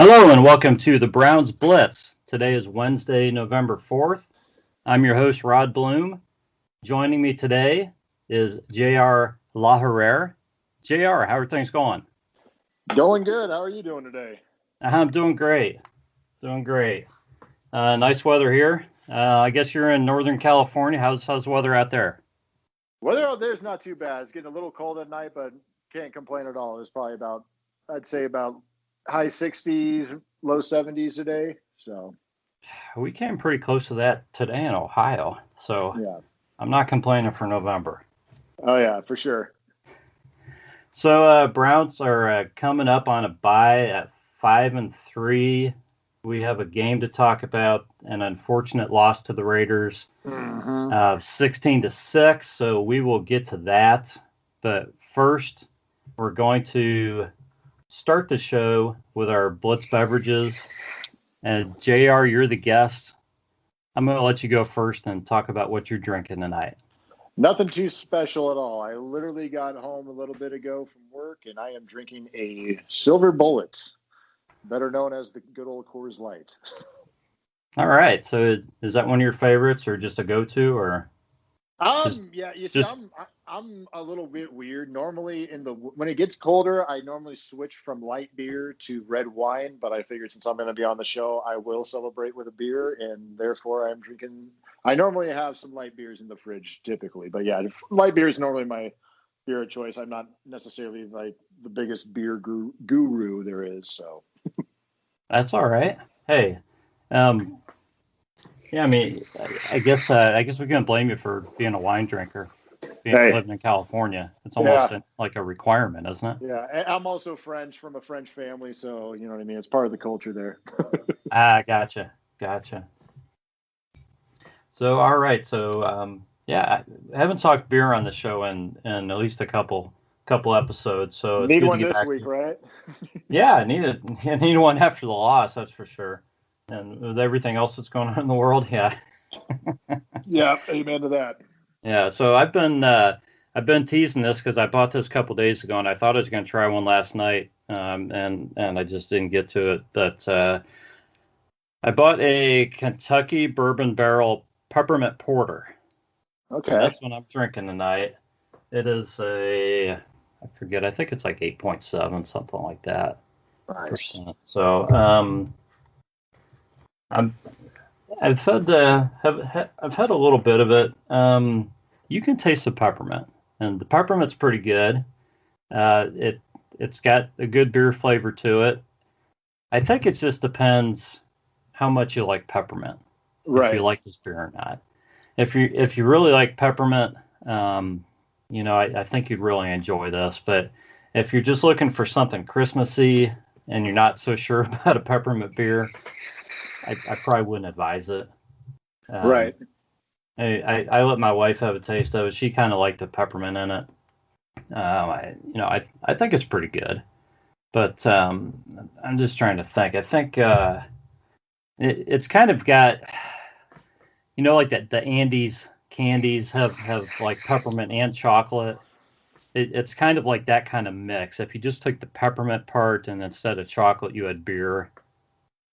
Hello and welcome to the Browns Blitz. Today is Wednesday, November 4th. I'm your host, Rod Bloom. Joining me today is J.R. Laherrere. J.R., how are things going? Going good. How are you doing today? I'm doing great. Nice weather here. I guess you're in Northern California. How's the weather out there? Weather out there is not too bad. It's getting a little cold at night, but can't complain at all. It's probably about high 60s, low 70s today. So we came pretty close to that today in Ohio. So yeah, I'm not complaining for November. Oh yeah, for sure. So Browns are coming up on a bye at 5-3. We have a game to talk about, an unfortunate loss to the Raiders, 16-6. So we will get to that. But first, we're going to start the show with our Blitz beverages. And JR, you're the guest. I'm going to let you go first and talk about what you're drinking tonight. Nothing too special at all. I literally got home a little bit ago from work, and I am drinking a Silver Bullet, better known as the good old Coors Light. All right. So is that one of your favorites, or just a go-to, or? Yeah. You see, I'm a little bit weird. Normally, when it gets colder, I normally switch from light beer to red wine. But I figured since I'm going to be on the show, I will celebrate with a beer, and therefore I'm drinking. I normally have some light beers in the fridge, typically. But yeah, light beer is normally my beer of choice. I'm not necessarily like the biggest beer guru there is. So that's all right. Hey, yeah, I mean, I guess we can't blame you for being a wine drinker, living in California. It's almost like a requirement, isn't it? Yeah, I'm also French, from a French family, so you know what I mean. It's part of the culture there. Gotcha. So, all right. So, I haven't talked beer on the show in at least a couple episodes. So need one this week, right? Yeah, I need one after the loss, that's for sure. And with everything else that's going on in the world, yeah. Yeah, amen to that. Yeah, so I've been teasing this because I bought this a couple days ago, and I thought I was going to try one last night, and I just didn't get to it. But I bought a Kentucky Bourbon Barrel Peppermint Porter. Okay. And that's what I'm drinking tonight. It is I think it's like 8.7, something like that. Nice. So, I've had a little bit of it. You can taste the peppermint, and the peppermint's pretty good. It's got a good beer flavor to it. I think it just depends how much you like peppermint. Right. If you like this beer or not. If you really like peppermint, I think you'd really enjoy this. But if you're just looking for something Christmassy and you're not so sure about a peppermint beer, I probably wouldn't advise it. Right. I let my wife have a taste of it. She kind of liked the peppermint in it. I think it's pretty good. But I'm just trying to think. I think it's kind of got, like that the Andes candies have like peppermint and chocolate. It's kind of like that kind of mix. If you just took the peppermint part and instead of chocolate you had beer,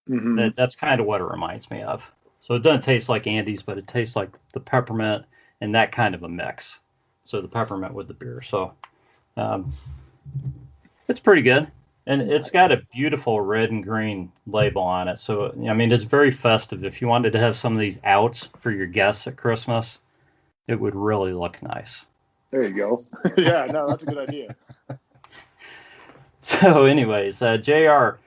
that's kind of what it reminds me of. So it doesn't taste like Andes, but it tastes like the peppermint and that kind of a mix. So the peppermint with the beer. So it's pretty good. And it's got a beautiful red and green label on it. So, I mean, it's very festive. If you wanted to have some of these out for your guests at Christmas, it would really look nice. There you go. Yeah, no, that's a good idea. So anyways, JR,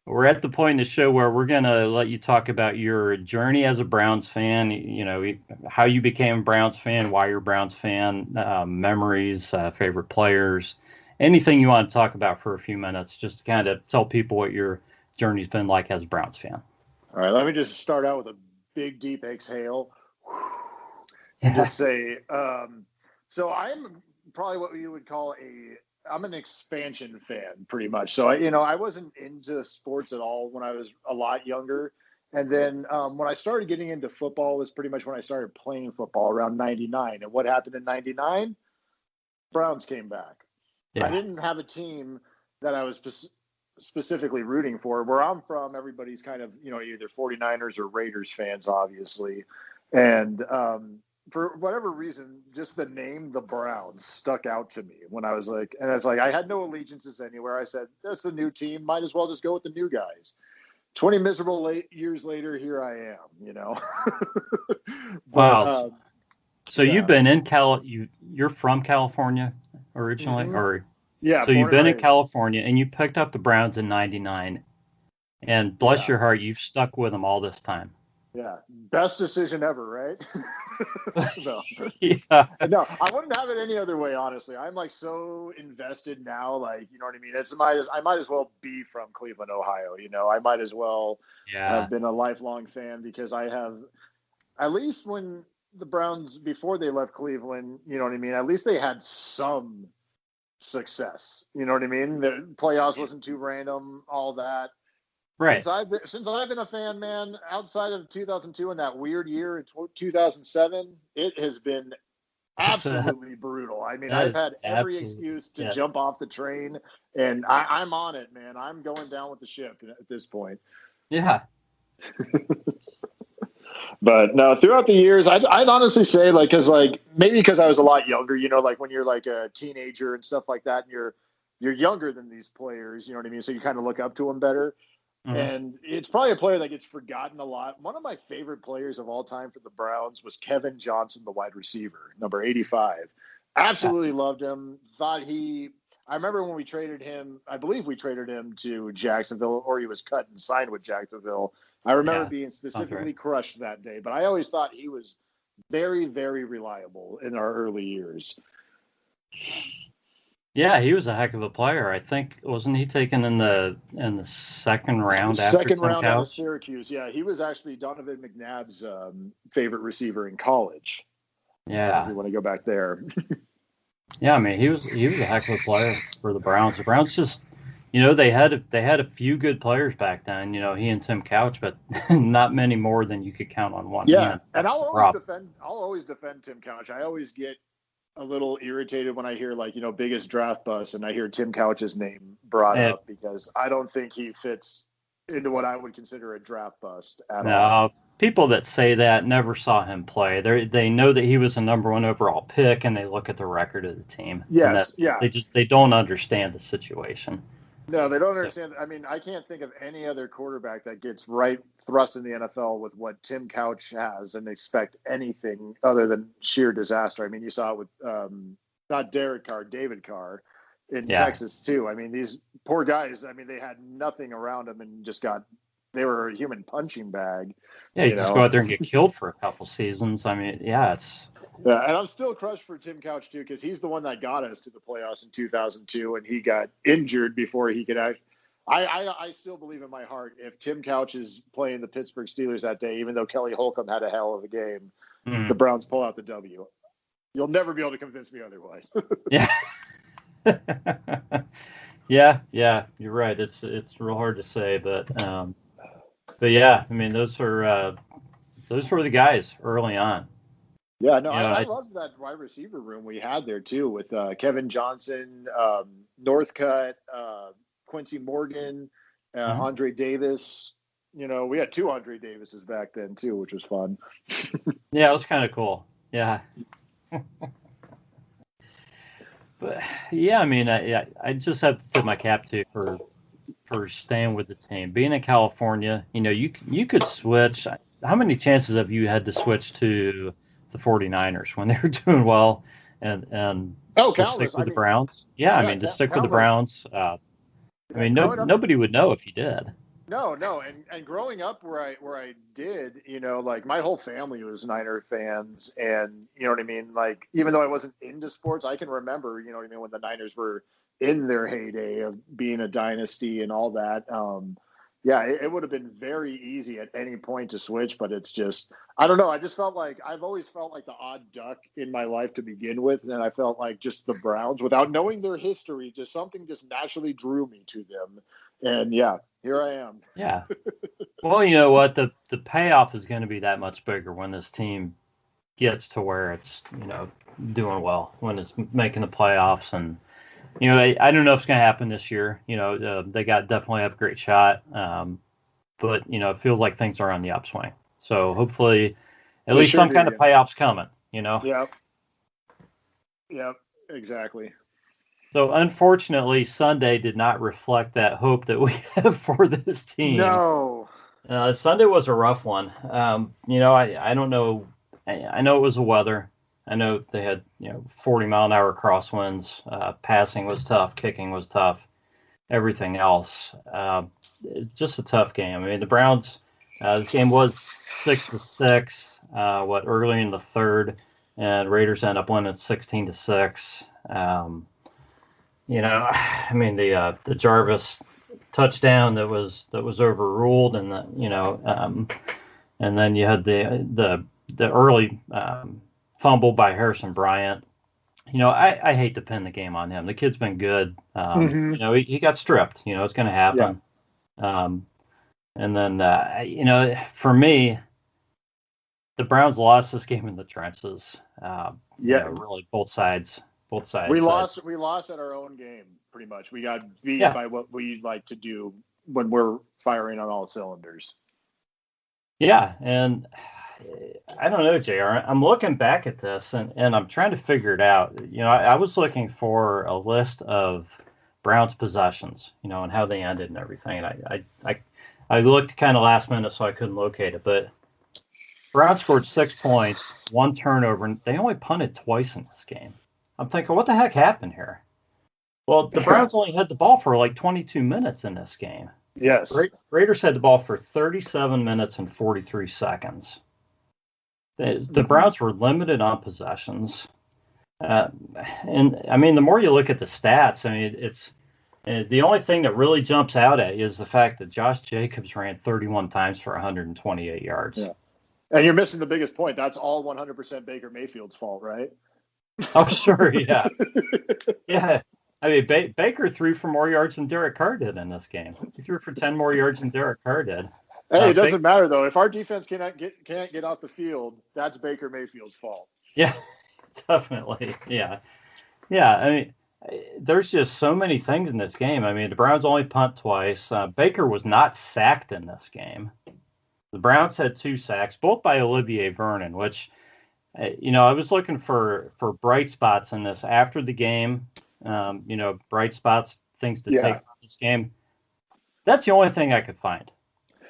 we're at the point in the show where we're going to let you talk about your journey as a Browns fan, how you became a Browns fan, why you're a Browns fan, memories, favorite players, anything you want to talk about for a few minutes, just to kind of tell people what your journey's been like as a Browns fan. All right, let me just start out with a big, deep exhale and just say, so I'm probably what you would call I'm an expansion fan, pretty much. So, I wasn't into sports at all when I was a lot younger. And then when I started getting into football was pretty much when I started playing football around 99. And what happened in 99? Browns came back. Yeah. I didn't have a team that I was specifically rooting for. Where I'm from, everybody's kind of, either 49ers or Raiders fans, obviously. And for whatever reason, just the name, the Browns, stuck out to me when I was like, and it's like, I had no allegiances anywhere. I said, that's the new team. Might as well just go with the new guys. 20 miserable years later, here I am, Wow. But, so you've been in you're from California originally, mm-hmm. or yeah? So you've been in California and you picked up the Browns in '99, and bless your heart, you've stuck with them all this time. Yeah, best decision ever, right? No. Yeah. No, I wouldn't have it any other way, honestly. I'm like so invested now, like, you know what I mean? I might as well be from Cleveland, Ohio. I might as well have been a lifelong fan, because I have, at least when the Browns, before they left Cleveland, you know what I mean? At least they had some success. You know what I mean? The playoffs wasn't too random, all that. Right. Since I've been a fan, man, outside of 2002 and that weird year in 2007, it has been absolutely brutal. I mean, I've had every excuse to jump off the train, and I'm on it, man. I'm going down with the ship at this point. Yeah. But no, throughout the years, I'd honestly say, like, maybe because I was a lot younger, like when you're like a teenager and stuff like that, and you're younger than these players, you know what I mean? So you kind of look up to them better. Mm-hmm. And it's probably a player that gets forgotten a lot. One of my favorite players of all time for the Browns was Kevin Johnson, the wide receiver, number 85. Absolutely loved him. I remember when we traded him, I believe we traded him to Jacksonville, or he was cut and signed with Jacksonville. I remember being specifically crushed that day, but I always thought he was very, very reliable in our early years. Yeah, he was a heck of a player. I think, wasn't he taken in the second round? Second round out of Syracuse. Yeah, he was actually Donovan McNabb's favorite receiver in college. Yeah, if you want to go back there. Yeah, I mean, he was a heck of a player for the Browns. The Browns just, they had a few good players back then. He and Tim Couch, but not many more than you could count on one hand. And I'll always defend Tim Couch. I always get a little irritated when I hear, like, biggest draft bust, and I hear Tim Couch's name brought up, because I don't think he fits into what I would consider a draft bust at all. People that say that never saw him play. They know that he was a number 1 overall pick, and they look at the record of the team. Yes, They don't understand the situation. No, they don't understand. I mean, I can't think of any other quarterback that gets right thrust in the NFL with what Tim Couch has and expect anything other than sheer disaster. I mean, you saw it with not Derek Carr, David Carr in Texas too. I mean, these poor guys, I mean, they had nothing around them and they were a human punching bag. Yeah, you just go out there and get killed for a couple seasons. I mean, and I'm still crushed for Tim Couch too, because he's the one that got us to the playoffs in 2002, and he got injured before he could act. I still believe in my heart, if Tim Couch is playing the Pittsburgh Steelers that day, even though Kelly Holcomb had a hell of a game, the Browns pull out the W. You'll never be able to convince me otherwise. Yeah, you're right. It's real hard to say, but yeah, I mean, those were the guys early on. Yeah, no, I loved that wide receiver room we had there too, with Kevin Johnson, Northcutt, Quincy Morgan, Andre Davis. We had 2 Andre Davises back then too, which was fun. Yeah, it was kind of cool. Yeah. But yeah, I mean, I just have to tip my cap to for staying with the team. Being in California, you could switch. How many chances have you had to switch to the 49ers when they were doing well and just stick with the Browns? Yeah, I mean, just stick with the Browns. I mean, nobody would know if you did. No, and growing up where I did, like, my whole family was Niner fans, and you know what I mean. Like, even though I wasn't into sports, I can remember, you know what I mean, when the Niners were in their heyday of being a dynasty and all that. It would have been very easy at any point to switch, but it's just, I don't know. I just felt like I've always felt like the odd duck in my life to begin with. And I felt like just the Browns, without knowing their history, just something just naturally drew me to them. And here I am. Yeah. Well, you know what? The payoff is going to be that much bigger when this team gets to where it's, doing well, when it's making the playoffs and I don't know if it's going to happen this year. They definitely have a great shot. But it feels like things are on the upswing. So hopefully at least some kind of payoff's coming, Yep. Yep, exactly. So unfortunately, Sunday did not reflect that hope that we have for this team. No. Sunday was a rough one. I don't know. I know it was the weather. I know they had 40-mile-an-hour crosswinds. Passing was tough. Kicking was tough. Everything else, just a tough game. I mean, the Browns. This game was 6-6. Early in the third, and Raiders end up winning 16-6. I mean the Jarvis touchdown that was overruled, and and then you had the early fumble by Harrison Bryant. I hate to pin the game on him. The kid's been good. He got stripped. It's going to happen. Yeah. And then for me, the Browns lost this game in the trenches. Really both sides. We lost at our own game, pretty much. We got beat by what we like to do when we're firing on all cylinders. Yeah, and I don't know, JR. I'm looking back at this, and I'm trying to figure it out. I was looking for a list of Browns possessions, and how they ended and everything. And I looked kind of last minute, so I couldn't locate it. But Browns scored 6 points, 1 turnover, and they only punted twice in this game. I'm thinking, what the heck happened here? Well, the Browns only had the ball for like 22 minutes in this game. Yes. Raiders had the ball for 37 minutes and 43 seconds. The Browns were limited on possessions. And, I mean, the more you look at the stats, I mean, it's the only thing that really jumps out at you is the fact that Josh Jacobs ran 31 times for 128 yards. Yeah. And you're missing the biggest point. That's all 100% Baker Mayfield's fault, right? Oh, sure, yeah. Yeah. I mean, Baker threw for more yards than Derek Carr did in this game. He threw for 10 more yards than Derek Carr did. Hey, it doesn't matter, though. If our defense can't get off the field, that's Baker Mayfield's fault. Yeah, definitely. Yeah. Yeah, I mean, there's just so many things in this game. I mean, the Browns only punt twice. Baker was not sacked in this game. The Browns had 2 sacks, both by Olivier Vernon, which, I was looking for bright spots in this after the game. Bright spots, things to take from this game. That's the only thing I could find.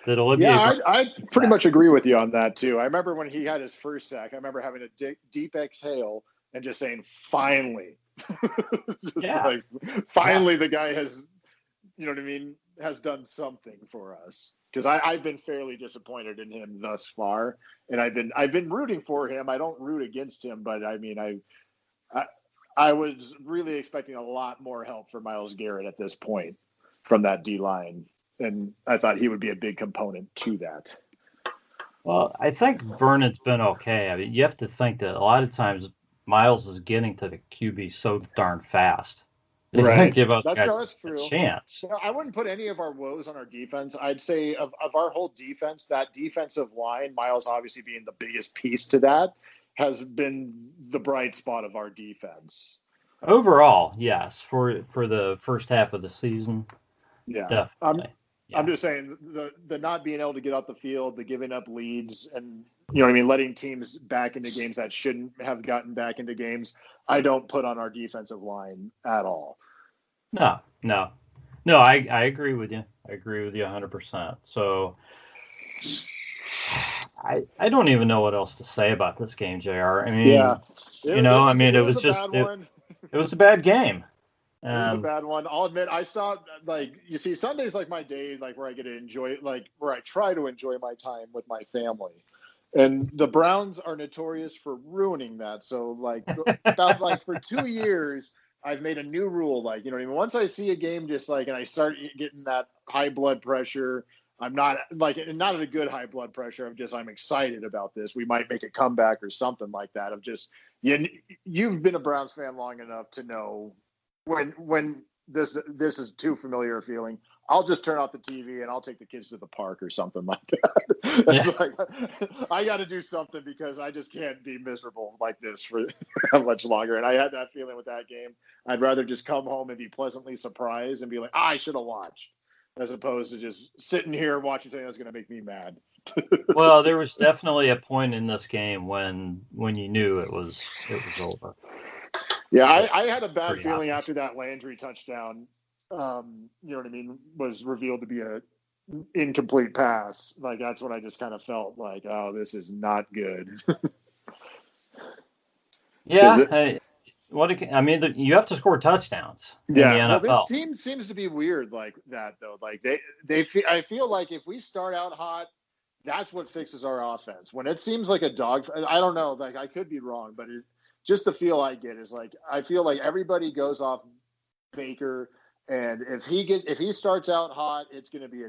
That Olivier. Yeah, I pretty much agree with you on that too. I remember when he had his first sack. I remember having a deep exhale and just saying, "Finally!" Finally, the guy has, has done something for us. Because I've been fairly disappointed in him thus far, and I've been rooting for him. I don't root against him, but I mean, I was really expecting a lot more help for Myles Garrett at this point from that D line, and I thought he would be a big component to that. Well, I think Vernon's been okay. I mean, you have to think that a lot of times Myles is getting to the QB so darn fast. They can't give up that's a chance. I wouldn't put any of our woes on our defense. I'd say of our whole defense, that defensive line, Myles obviously being the biggest piece to that, has been the bright spot of our defense. Overall, yes, for the first half of the season. Yeah, definitely. I'm just saying the not being able to get off the field, the giving up leads, and letting teams back into games that shouldn't have gotten back into games. I don't put on our defensive line at all. No. I agree with you. I agree with you 100%. So I don't even know what else to say about this game, JR. I mean, it was just it was a bad game. It was a bad one. I'll admit, I stopped. Sunday's like my day, where I get to enjoy, where I try to enjoy my time with my family. And the Browns are notorious for ruining that. So, for 2 years, I've made a new rule. Once I see a game, and I start getting that high blood pressure, I'm not not at a good high blood pressure. I'm excited about this. We might make a comeback or something like that. You've been a Browns fan long enough to know when this is too familiar a feeling. I'll just turn off the TV and I'll take the kids to the park or something like that. It's like, I got to do something because I just can't be miserable like this for much longer. And I had that feeling with that game. I'd rather just come home and be pleasantly surprised and be like, I should have watched, as opposed to just sitting here watching something that's going to make me mad. Well, there was definitely a point in this game when you knew it was over. Yeah, I had a bad feeling after that Landry touchdown. You know what I mean? Was revealed to be a incomplete pass. Like, that's when I just kind of felt like, oh, this is not good. Yeah. You have to score touchdowns in the NFL. Well, this team seems to be weird like that, though. Like I feel like if we start out hot, that's what fixes our offense. When it seems like a dog, I don't know. Like, I could be wrong, but just the feel I get is like, I feel like everybody goes off Baker. And if he starts out hot, it's going to be a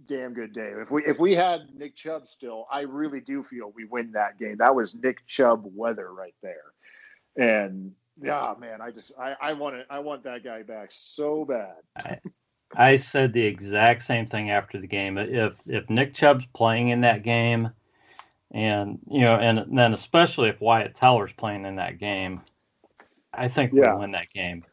damn good day. If we had Nick Chubb still, I really do feel we win that game. That was Nick Chubb weather right there. And yeah, man, I want that guy back so bad. I said the exact same thing after the game. If Nick Chubb's playing in that game, and and then especially if Wyatt Teller's playing in that game, I think we win that game.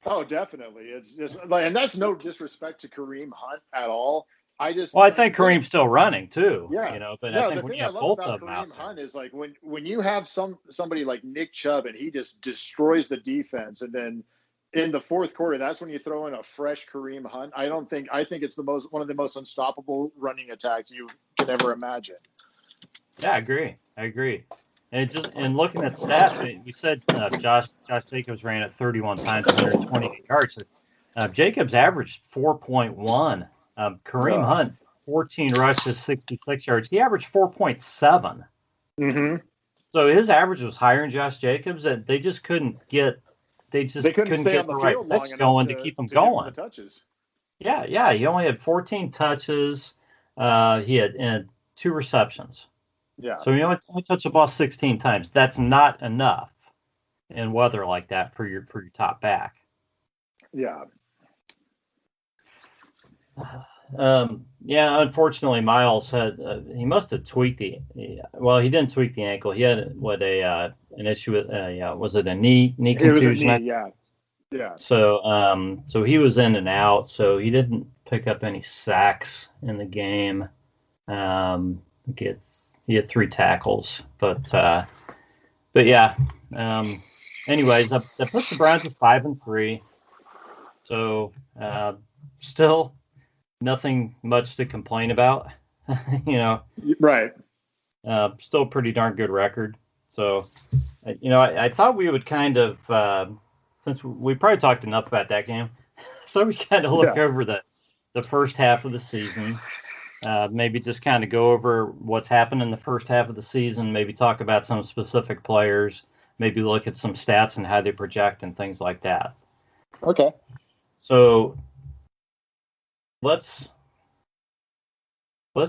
Oh, definitely. It's just like, and that's no disrespect to Kareem Hunt at all. I think Kareem's still running too. Yeah. But I think when you have both of them out there, Hunt is like when you have somebody like Nick Chubb and he just destroys the defense, and then in the fourth quarter, that's when you throw in a fresh Kareem Hunt. I think it's one of the most unstoppable running attacks you can ever imagine. Yeah, I agree. And looking at stats, we said Josh Jacobs ran it 31 times, 128 yards. Jacobs averaged 4.1. Kareem Hunt, 14 rushes, 66 yards. He averaged 4.7. Mm-hmm. So his average was higher than Josh Jacobs, and they just couldn't get the right picks going to keep them going. The touches. Yeah. He only had 14 touches. He had 2 receptions. Yeah. So he only touched the ball 16 times. That's not enough in weather like that for your top back. Yeah. Unfortunately, Miles had he must have tweaked he didn't tweak the ankle. He had an issue with was it a knee contusion? It was a knee, yeah. So he was in and out. So he didn't pick up any sacks in the game. He had 3 tackles, but yeah. Anyways, that puts the Browns at 5-3. So still nothing much to complain about, Right. Still pretty darn good record. So, I thought we would kind of, since we probably talked enough about that game, I thought we kind of look over the first half of the season. Maybe just kind of go over what's happened in the first half of the season, maybe talk about some specific players, maybe look at some stats and how they project and things like that. Okay. So let's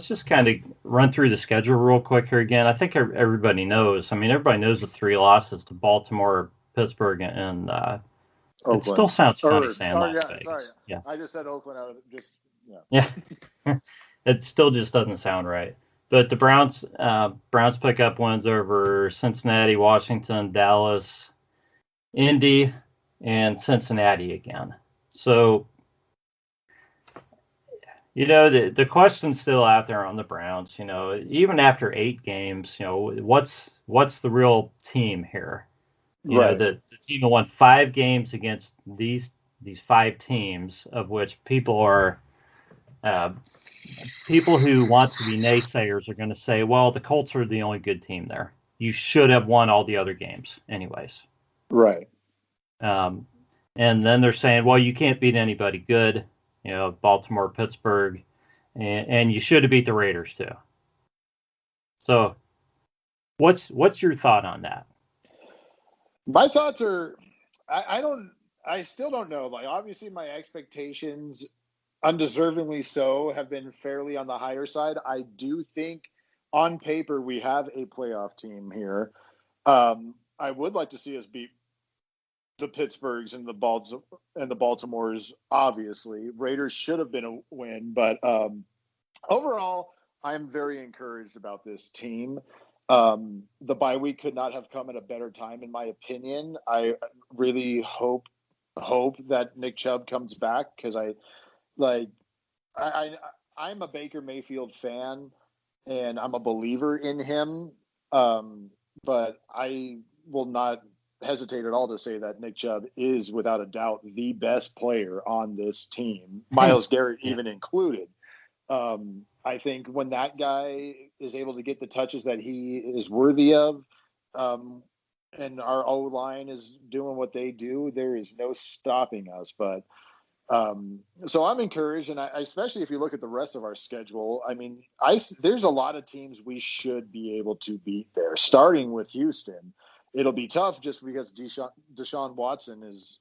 just kind of run through the schedule real quick here again. I think everybody knows. I mean, everybody knows the 3 losses to Baltimore, Pittsburgh, and it still sounds funny saying Las Vegas. Sorry. Yeah. I just said Oakland out of just Yeah. It still just doesn't sound right. But the Browns pick up wins over Cincinnati, Washington, Dallas, Indy, and Cincinnati again. So, the question's still out there on the Browns. Even after 8 games, what's the real team here? The team that won 5 games against these 5 teams, of which people are people who want to be naysayers are going to say, well, the Colts are the only good team there. You should have won all the other games anyways. Right. And then they're saying, well, you can't beat anybody good, Baltimore, Pittsburgh, and you should have beat the Raiders too. So what's your thought on that? My thoughts are, I still don't know. Like, obviously my expectations, undeservingly so, have been fairly on the higher side. I do think on paper we have a playoff team here. I would like to see us beat the Pittsburghs and the Baltimores, obviously. Raiders should have been a win, but overall, I'm very encouraged about this team. The bye week could not have come at a better time, in my opinion. I really hope that Nick Chubb comes back, because I'm a Baker Mayfield fan and I'm a believer in him. But I will not hesitate at all to say that Nick Chubb is without a doubt the best player on this team, Myles Garrett even included. I think when that guy is able to get the touches that he is worthy of, and our O-line is doing what they do, there is no stopping us. But so I'm encouraged, and especially if you look at the rest of our schedule, I mean, there's a lot of teams we should be able to beat there, starting with Houston. It'll be tough just because Deshaun Watson is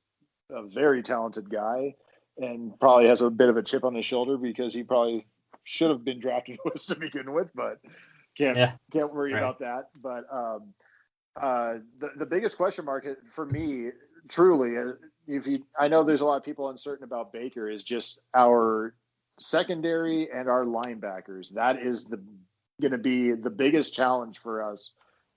a very talented guy and probably has a bit of a chip on his shoulder because he probably should have been drafted with us to begin with, but can't worry about that. But the biggest question mark for me, truly, I know there's a lot of people uncertain about Baker, is just our secondary and our linebackers. That is going to be the biggest challenge for us,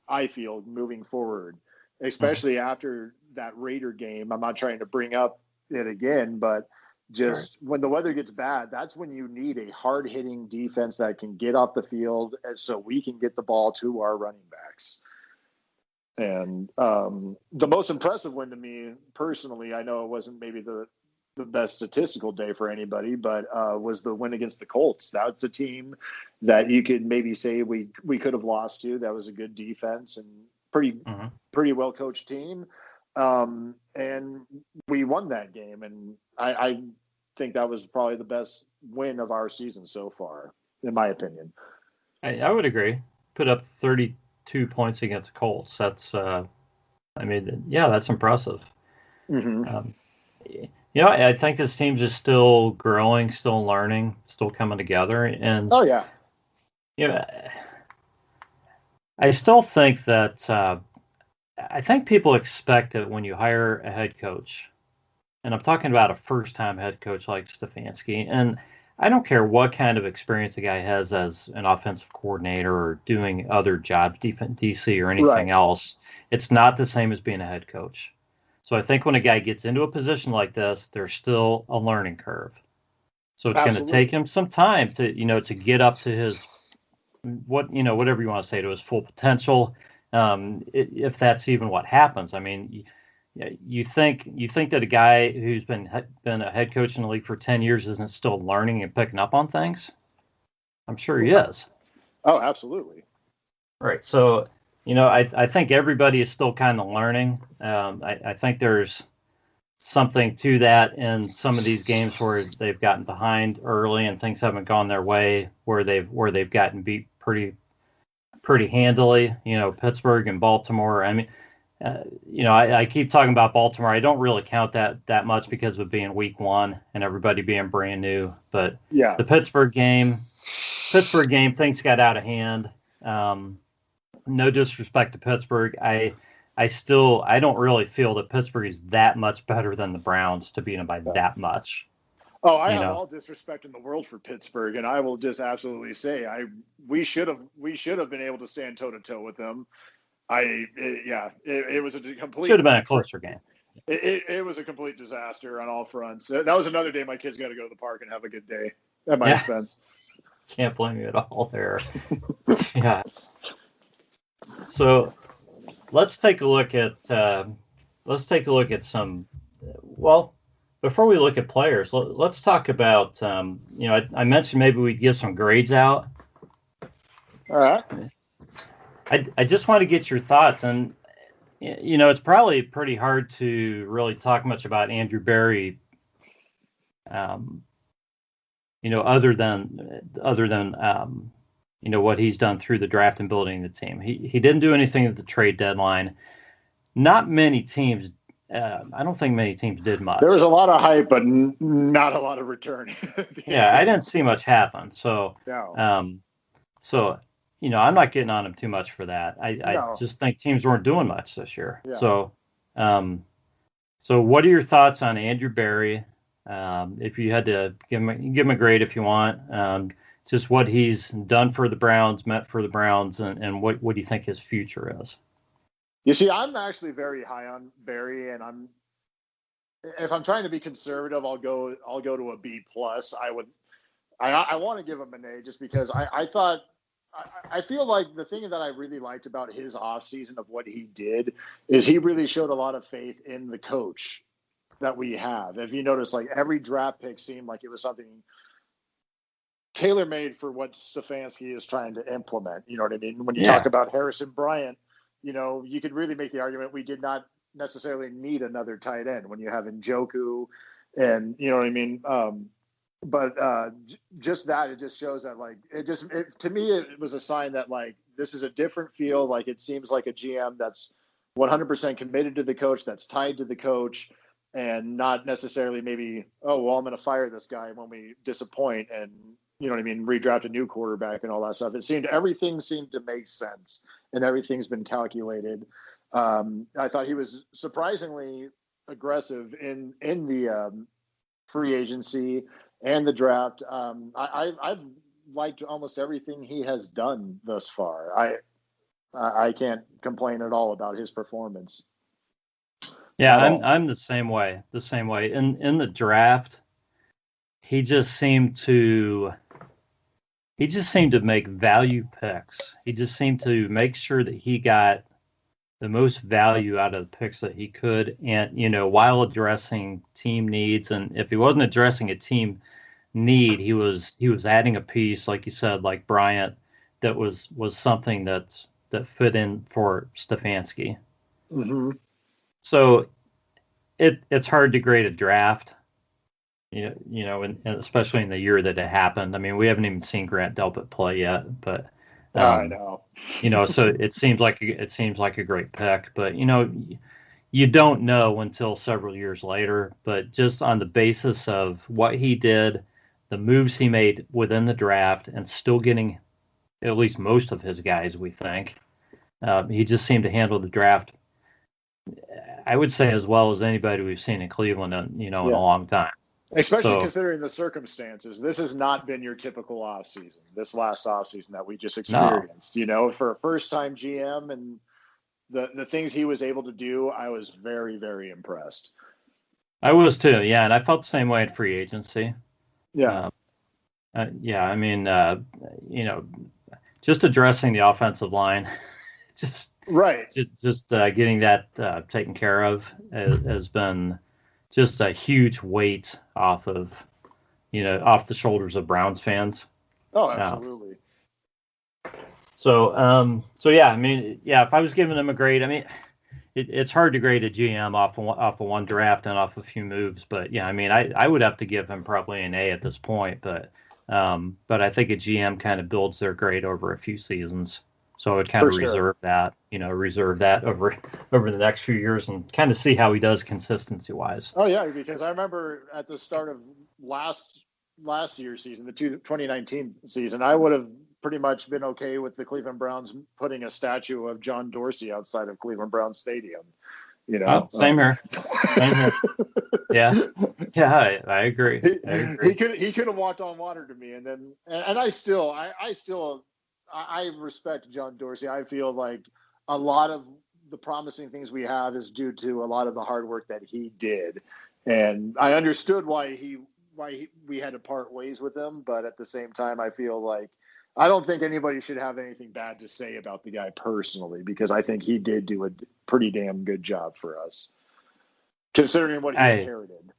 I feel, moving forward, especially after that Raider game. I'm not trying to bring up it again, but just when the weather gets bad, that's when you need a hard-hitting defense that can get off the field so we can get the ball to our running backs. And the most impressive win to me personally, I know it wasn't maybe the best statistical day for anybody, but was the win against the Colts. That's a team that you could maybe say we could have lost to. That was a good defense and pretty well coached team. And we won that game. And I think that was probably the best win of our season so far, in my opinion. I would agree. Put up 32 points against the Colts. That's, that's impressive. I think this team's just still growing, still learning, still coming together. And I still think that I think people expect that when you hire a head coach, and I'm talking about a first-time head coach like Stefanski, and I don't care what kind of experience the guy has as an offensive coordinator or doing other jobs, DC or anything else, it's not the same as being a head coach. So I think when a guy gets into a position like this, there's still a learning curve. So it's going to take him some time to get up to his whatever you want to say, to his full potential. If that's even what happens. I mean, you think that a guy who's been a head coach in the league for 10 years isn't still learning and picking up on things? I'm sure he is. Oh, absolutely. Right. So, I think everybody is still kind of learning. I think there's something to that in some of these games where they've gotten behind early and things haven't gone their way, where they've gotten beat pretty handily. Pittsburgh and Baltimore. I mean, I keep talking about Baltimore. I don't really count that much because of being week one and everybody being brand new. But the Pittsburgh game, things got out of hand. No disrespect to Pittsburgh. I don't really feel that Pittsburgh is that much better than the Browns to beat them by that much. Oh, I have all disrespect in the world for Pittsburgh, and I will just absolutely say we should have been able to stand toe to toe with them. It was a complete. Should have been a closer game. It was a complete disaster on all fronts. That was another day my kids got to go to the park and have a good day at my expense. Can't blame you at all there. Yeah. So let's take a look at some. Well, before we look at players, let's talk about. I mentioned maybe we'd give some grades out. All right. I just want to get your thoughts, and it's probably pretty hard to really talk much about Andrew Berry, other than what he's done through the draft and building the team. He didn't do anything at the trade deadline. Not many teams. I don't think many teams did much. There was a lot of hype, but not a lot of return. I didn't see much happen. So, I'm not getting on him too much for that. I just think teams weren't doing much this year. Yeah. So, So what are your thoughts on Andrew Berry? If you had to give him a grade if you want, just what he's done for the Browns, meant for the Browns, and what do you think his future is? You see, I'm actually very high on Berry, and if I'm trying to be conservative, I'll go to a B plus. I want to give him an A just because I feel like the thing that I really liked about his offseason of what he did is he really showed a lot of faith in the coach that we have. If you notice, like every draft pick seemed like it was something tailor-made for what Stefanski is trying to implement. You know what I mean? When you talk about Harrison Bryant, you could really make the argument we did not necessarily need another tight end when you have Njoku and, you know what I mean? Just that, it just shows that, like, to me, it was a sign that, like, this is a different feel. Like, it seems like a GM that's 100% committed to the coach, that's tied to the coach, and not necessarily maybe, oh, well, I'm going to fire this guy when we disappoint and, you know what I mean, redraft a new quarterback and all that stuff. Everything seemed to make sense, and everything's been calculated. I thought he was surprisingly aggressive in the free agency and the draft. I've liked almost everything he has done thus far. I can't complain at all about his performance. Yeah, I'm the same way. In the draft, he just seemed to make value picks. He just seemed to make sure that he got the most value out of the picks that he could, and while addressing team needs. And if he wasn't addressing a team need, he was adding a piece, like you said, like Bryant, that was something that fit in for Stefanski. Mm-hmm. So it's hard to grade a draft, and especially in the year that it happened. I mean, we haven't even seen Grant Delpit play yet, but I know. So it seems like a great pick, but you don't know until several years later. But just on the basis of what he did, the moves he made within the draft, and still getting at least most of his guys, we think, he just seemed to handle the draft, I would say, as well as anybody we've seen in Cleveland, in a long time. Especially considering the circumstances. This has not been your typical offseason, this last offseason that we just experienced. No. For a first-time GM and the things he was able to do, I was very, very impressed. I was too, yeah, and I felt the same way at free agency. Yeah. I mean, just addressing the offensive line, just getting that taken care of has been just a huge weight off the shoulders of Browns fans. Oh, absolutely. So yeah, I mean, yeah, if I was giving them a grade, I mean, it's hard to grade a GM off of one draft and off a few moves, but yeah, I mean, I would have to give him probably an A at this point, but I think a GM kind of builds their grade over a few seasons. So I would kind of reserve that over the next few years and kind of see how he does consistency wise. Oh yeah, because I remember at the start of last year's season, the 2019 season, I would have pretty much been okay with the Cleveland Browns putting a statue of John Dorsey outside of Cleveland Browns Stadium. Same here. Yeah, I agree. He could have walked on water to me, and I respect John Dorsey. I feel like a lot of the promising things we have is due to a lot of the hard work that he did, and I understood why we had to part ways with him. But at the same time, I feel like I don't think anybody should have anything bad to say about the guy personally, because I think he did do a pretty damn good job for us, considering what he inherited.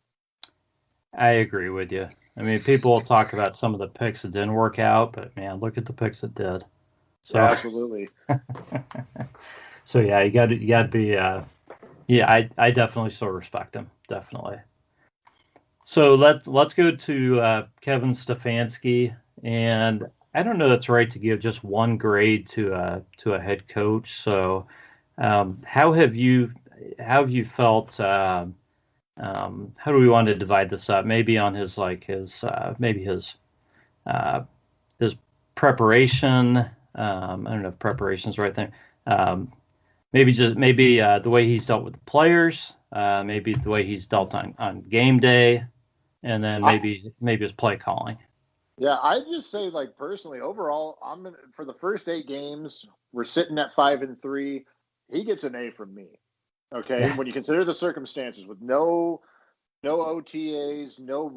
I agree with you. I mean, people will talk about some of the picks that didn't work out, but man, look at the picks that did. So yeah, absolutely. So yeah, you got to be. I definitely still respect him. Definitely. So let's go to Kevin Stefanski, and I don't know that's right to give just one grade to a head coach. So how have you felt? How do we want to divide this up? Maybe on his preparation. I don't know if preparation is the right thing. Maybe the way he's dealt with the players, maybe the way he's dealt on game day, and then maybe his play calling. Yeah, I'd just say, like, personally, overall, for the first 8 games, we're sitting at 5-3. He gets an A from me. Okay, Yeah. when you consider the circumstances, with no OTAs, no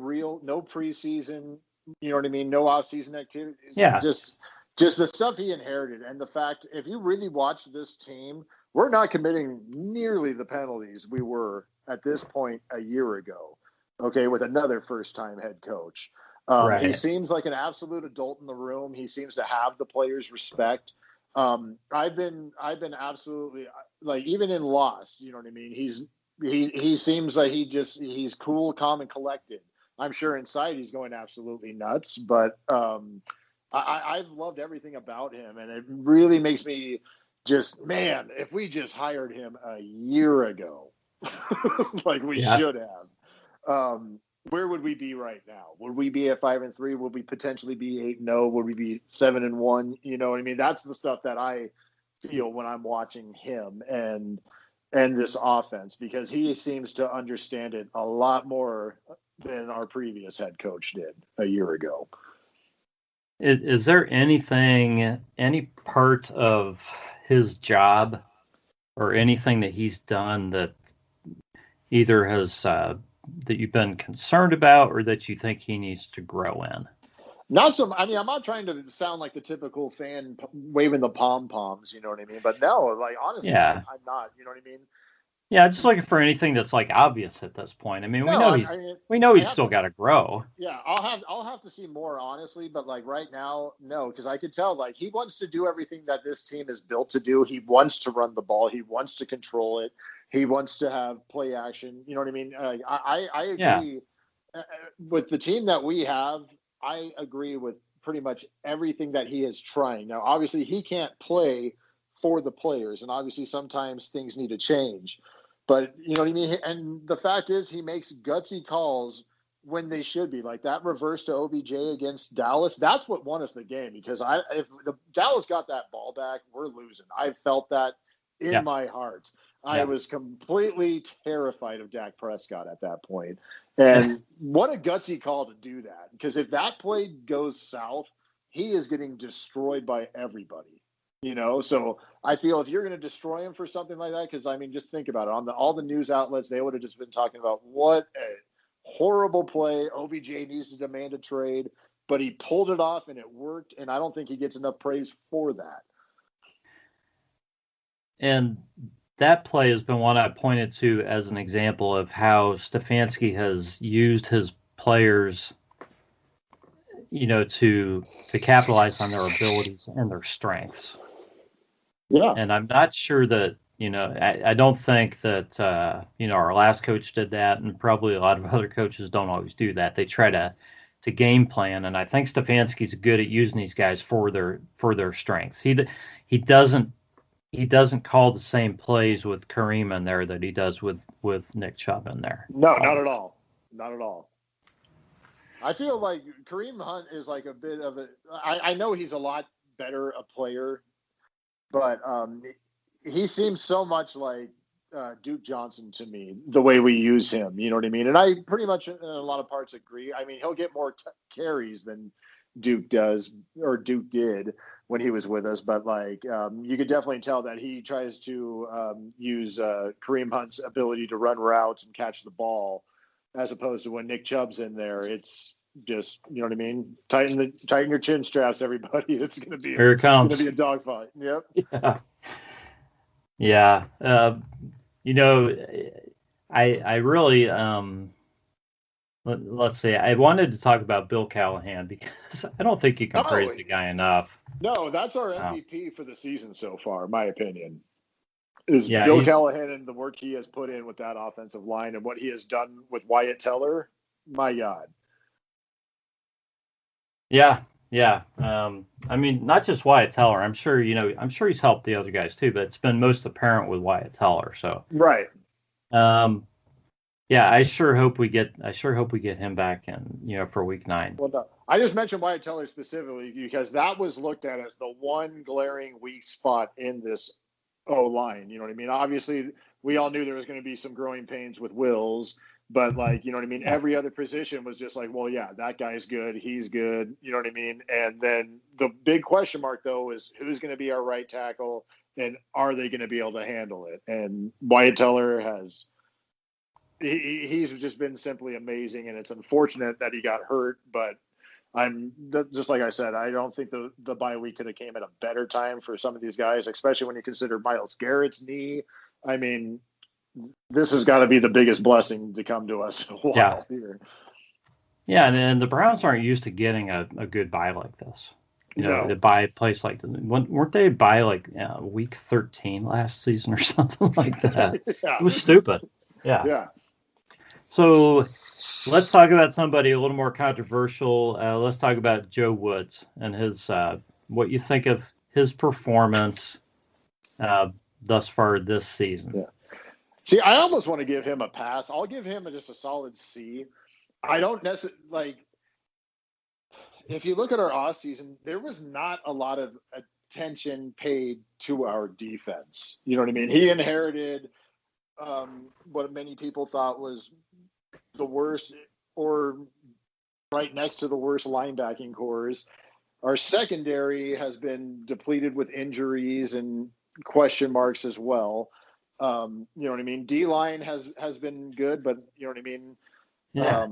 preseason, you know what I mean, no off-season activities. Yeah. Just the stuff he inherited, and the fact, if you really watch this team, we're not committing nearly the penalties we were at this point a year ago. Okay, with another first-time head coach. Right. He seems like an absolute adult in the room. He seems to have the players' respect. I've been absolutely, like, even in loss, you know what I mean? He seems like he's cool, calm, and collected. I'm sure inside he's going absolutely nuts, but I've loved everything about him, and it really makes me just, man, if we just hired him a year ago, like we should have. Where would we be right now? Would we be at 5-3? Would we potentially be 8-0? Would we be 7-1? You know what I mean? That's the stuff that I feel when I'm watching him and this offense, because he seems to understand it a lot more than our previous head coach did a year ago. Is there any part of his job or anything that he's done that either has that you've been concerned about or that you think he needs to grow in? Not so. I mean, I'm not trying to sound like the typical fan waving the pom poms. You know what I mean? But no, like, honestly, I'm not. You know what I mean? Yeah, I'm just looking for anything that's, like, obvious at this point. I mean, we know he's still got to grow. Yeah, I'll have to see more, honestly. But, like, right now, no, because I could tell, like, he wants to do everything that this team is built to do. He wants to run the ball. He wants to control it. He wants to have play action. You know what I mean? I agree with the team that we have. I agree with pretty much everything that he is trying. Now, obviously, he can't play for the players, and obviously sometimes things need to change. But, you know what I mean? And the fact is, he makes gutsy calls when they should be. Like that reverse to OBJ against Dallas, that's what won us the game. Because if the Dallas got that ball back, we're losing. I felt that in my heart. I was completely terrified of Dak Prescott at that point. And what a gutsy call to do that. Because if that play goes south, he is getting destroyed by everybody. You know, so I feel if you're going to destroy him for something like that, because, I mean, just think about it. On all the news outlets, they would have just been talking about what a horrible play. OBJ needs to demand a trade, but he pulled it off and it worked. And I don't think he gets enough praise for that. And that play has been one I pointed to as an example of how Stefanski has used his players, you know, to capitalize on their abilities and their strengths. Yeah. And I'm not sure that, you know, I don't think that, you know, our last coach did that, and probably a lot of other coaches don't always do that. They try to game plan, and I think Stefanski's good at using these guys for their strengths. He doesn't call the same plays with Kareem in there that he does with Nick Chubb in there. No, not at all. Not at all. I feel like Kareem Hunt is like a bit of I know he's a lot better a player, but he seems so much like Duke Johnson to me, the way we use him. You know what I mean? And I pretty much in a lot of parts agree. I mean, he'll get more carries than Duke does, or Duke did when he was with us. But, like, you could definitely tell that he tries to use Kareem Hunt's ability to run routes and catch the ball, as opposed to when Nick Chubb's in there. It's just, you know what I mean? Tighten your chin straps, everybody. It's going to be Here it comes. It's going to be a dogfight. Yep. Yeah. You know, I really let's see. I wanted to talk about Bill Callahan because I don't think you can praise the guy enough. No, that's our MVP for the season so far, in my opinion. Bill Callahan and the work he has put in with that offensive line and what he has done with Wyatt Teller. My God. Yeah. I mean, not just Wyatt Teller. I'm sure he's helped the other guys too, but it's been most apparent with Wyatt Teller. So right. Yeah, I sure hope we get him back in, for week 9. Well, no, I just mentioned Wyatt Teller specifically because that was looked at as the one glaring weak spot in this O-line. You know what I mean? Obviously, we all knew there was going to be some growing pains with Wills, but like, you know what I mean? Every other position was just like, well, yeah, that guy's good. He's good. You know what I mean? And then the big question mark though is who's going to be our right tackle and are they going to be able to handle it? And Wyatt Teller he's just been simply amazing, and it's unfortunate that he got hurt, but just like I said, I don't think the bye week could have came at a better time for some of these guys, especially when you consider Myles Garrett's knee. I mean, this has got to be the biggest blessing to come to us in a while here. Yeah, and the Browns aren't used to getting a good bye like this. To buy a place like this. Weren't they by like week 13 last season or something like that? Yeah. It was stupid. Yeah. So let's talk about somebody a little more controversial. Let's talk about Joe Woods and his what you think of his performance thus far this season. Yeah. See, I almost want to give him a pass. I'll give him just a solid C. I don't necessarily like. If you look at our off season, there was not a lot of attention paid to our defense. You know what I mean? He inherited what many people thought was the worst or right next to the worst linebacking cores. Our secondary has been depleted with injuries and question marks as well. You know what I mean? D-line has been good, but you know what I mean? Yeah.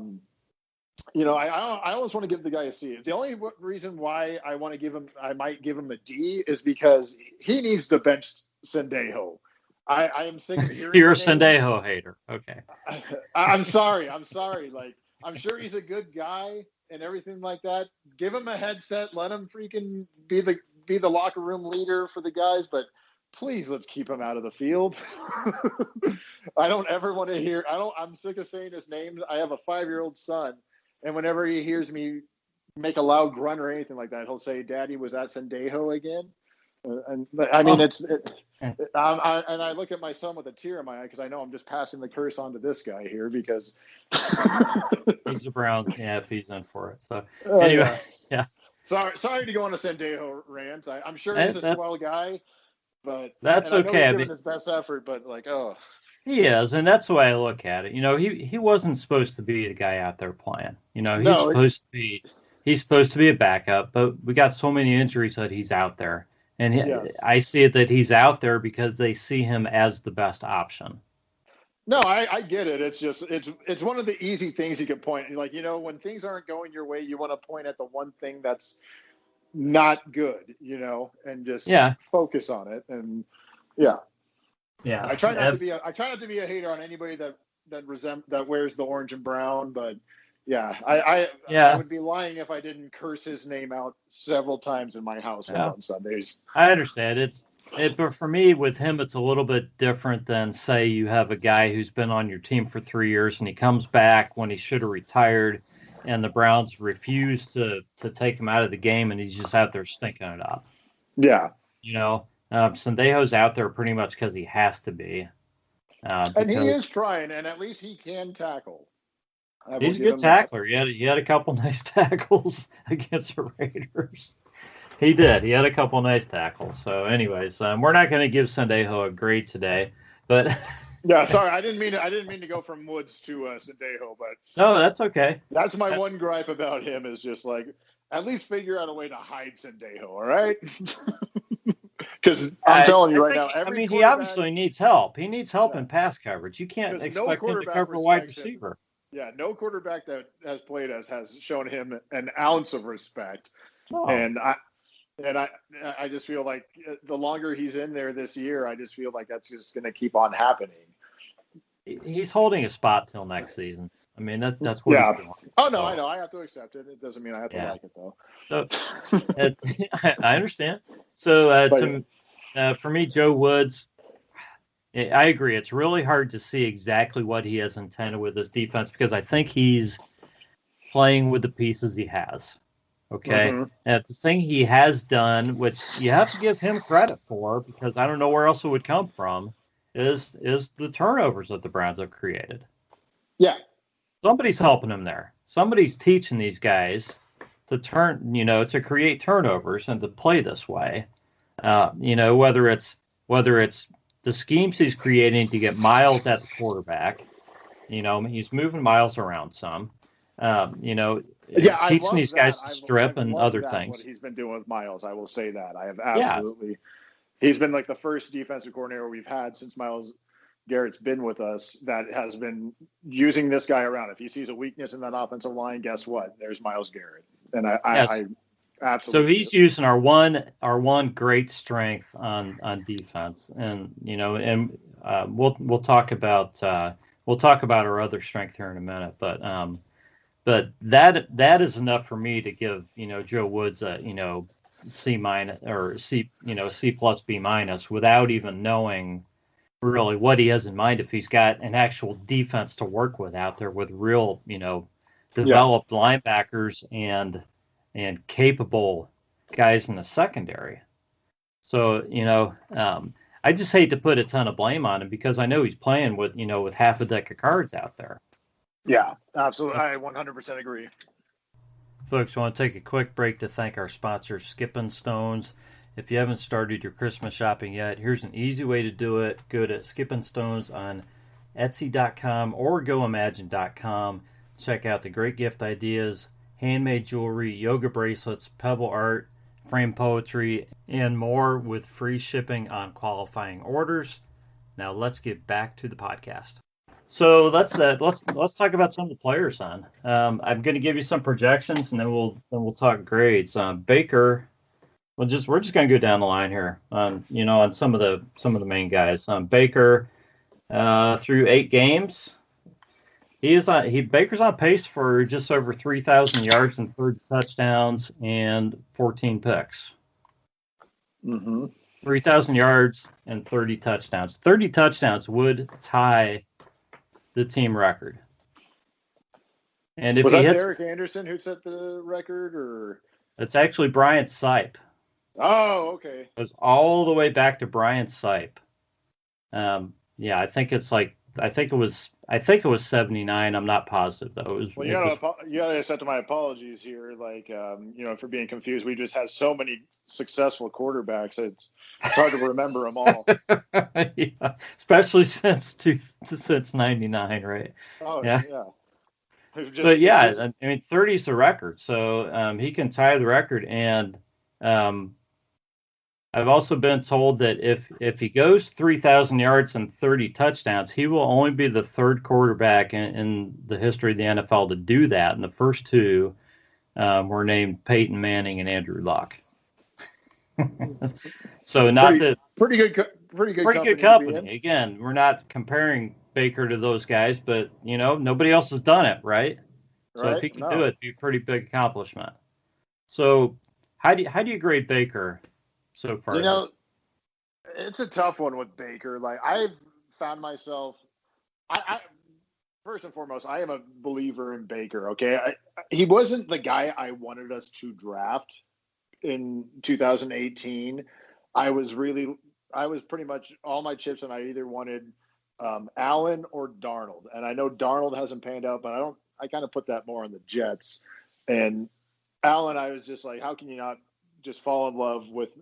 I always want to give the guy a C. The only reason why I might give him a D is because he needs to bench Sendejo. I am sick of hearing. You're a Sendejo hater. Okay. I'm sorry. Like, I'm sure he's a good guy and everything like that. Give him a headset. Let him freaking be the locker room leader for the guys. But please, let's keep him out of the field. I don't ever want to hear. I'm sick of saying his name. I have a 5-year-old son. And whenever he hears me make a loud grunt or anything like that, he'll say, "Daddy, was that Sendejo again?" I look at my son with a tear in my eye because I know I'm just passing the curse on to this guy here because he's a Brown. Yeah, if he's in for it. So anyway, yeah. Sorry to go on a Sendejo rant. I'm sure he's a swell guy, but that's okay. I know he's giving his best effort, but he is, and that's the way I look at it. He wasn't supposed to be the guy out there playing. He's supposed to be a backup, but we got so many injuries that he's out there. And I see it that he's out there because they see him as the best option. No, I get it. It's just it's one of the easy things you can point. Like, when things aren't going your way, you want to point at the one thing that's not good, and just focus on it. And yeah. I try not to be a hater on anybody that wears the orange and brown, but I would be lying if I didn't curse his name out several times in my house on Sundays. I understand but for me, with him, it's a little bit different than, say, you have a guy who's been on your team for 3 years and he comes back when he should have retired, and the Browns refuse to take him out of the game, and he's just out there stinking it up. Yeah. Sendejo's out there pretty much because he has to be. And he is trying, and at least he can tackle. He's a good tackler. He had a couple nice tackles against the Raiders. He did. He had a couple nice tackles. So, anyways, we're not going to give Sendejo a grade today, but yeah, sorry, I didn't mean to go from Woods to Sendejo, but no, that's okay. That's my one gripe about him is just like at least figure out a way to hide Sendejo. All right. Because I'm telling you right now, he obviously needs help. He needs help in pass coverage. You can't expect him to cover a wide receiver. Yeah, no quarterback that has played has shown him an ounce of respect. Oh. And I just feel like the longer he's in there this year, I just feel like that's just going to keep on happening. He's holding a spot till next season. I mean, that's what he's doing. Oh, no, I know. I have to accept it. It doesn't mean I have to like it, though. So, I understand. So, for me, Joe Woods, I agree. It's really hard to see exactly what he has intended with this defense because I think he's playing with the pieces he has. Okay. Mm-hmm. And the thing he has done, which you have to give him credit for, because I don't know where else it would come from, is the turnovers that the Browns have created. Yeah. Somebody's helping him there. Somebody's teaching these guys to to create turnovers and to play this way. Whether it's the schemes he's creating to get Miles at the quarterback. He's moving Miles around some. Teaching these guys to strip and other things. What he's been doing with Miles, I will say that. I have absolutely. Yes. He's been like the first defensive coordinator we've had since Myles Garrett's been with us that has been using this guy around. If he sees a weakness in that offensive line, guess what? There's Myles Garrett. And I absolutely. So he's using our one great strength on defense, and we'll talk about our other strength here in a minute, but that is enough for me to give Joe Woods a C- or C plus B minus without even knowing really what he has in mind. If he's got an actual defense to work with out there with real developed linebackers and capable guys in the secondary. So I just hate to put a ton of blame on him because I know he's playing with half a deck of cards out there. Yeah, absolutely. I 100% agree. Folks, I want to take a quick break to thank our sponsor, Skippin' Stones. If you haven't started your Christmas shopping yet, here's an easy way to do it. Go to Skippin' Stones on Etsy.com or GoImagine.com. Check out the great gift ideas, handmade jewelry, yoga bracelets, pebble art, frame poetry, and more with free shipping on qualifying orders. Now let's get back to the podcast. So let's talk about some of the players on. I'm going to give you some projections, and then we'll talk grades. Baker, we're just going to go down the line here. On some of the main guys. Baker, through 8 games, Baker's on pace for just over 3,000 yards and 30 touchdowns and 14 picks. Mm-hmm. 3,000 yards and 30 touchdowns. 30 touchdowns would tie the team record. And if was that Derek Anderson who set the record, or it's actually Bryant Sipe. Oh, okay. It was all the way back to Bryant Sipe. I think it was 79. I'm not positive though. You gotta accept my apologies here. For being confused. We just had so many successful quarterbacks. It's hard to remember them all. Yeah, especially since 99, right? Oh yeah. But yeah, 30 is the record, so he can tie the record. And I've also been told that if he goes 3,000 yards and 30 touchdowns, he will only be the third quarterback in the history of the NFL to do that. And the first two were named Peyton Manning and Andrew Luck. So pretty good company. Again, we're not comparing Baker to those guys, but nobody else has done it, right? So if he can do it, it'd be a pretty big accomplishment. So how do you grade Baker so far? It's a tough one with Baker. Like, I've found myself, I first and foremost, I am a believer in Baker. Okay, he wasn't the guy I wanted us to draft in 2018. I was pretty much all my chips, and I either wanted Allen or Darnold. And I know Darnold hasn't panned out, but I kind of put that more on the Jets. And Allen, I was just like, how can you not just fall in love with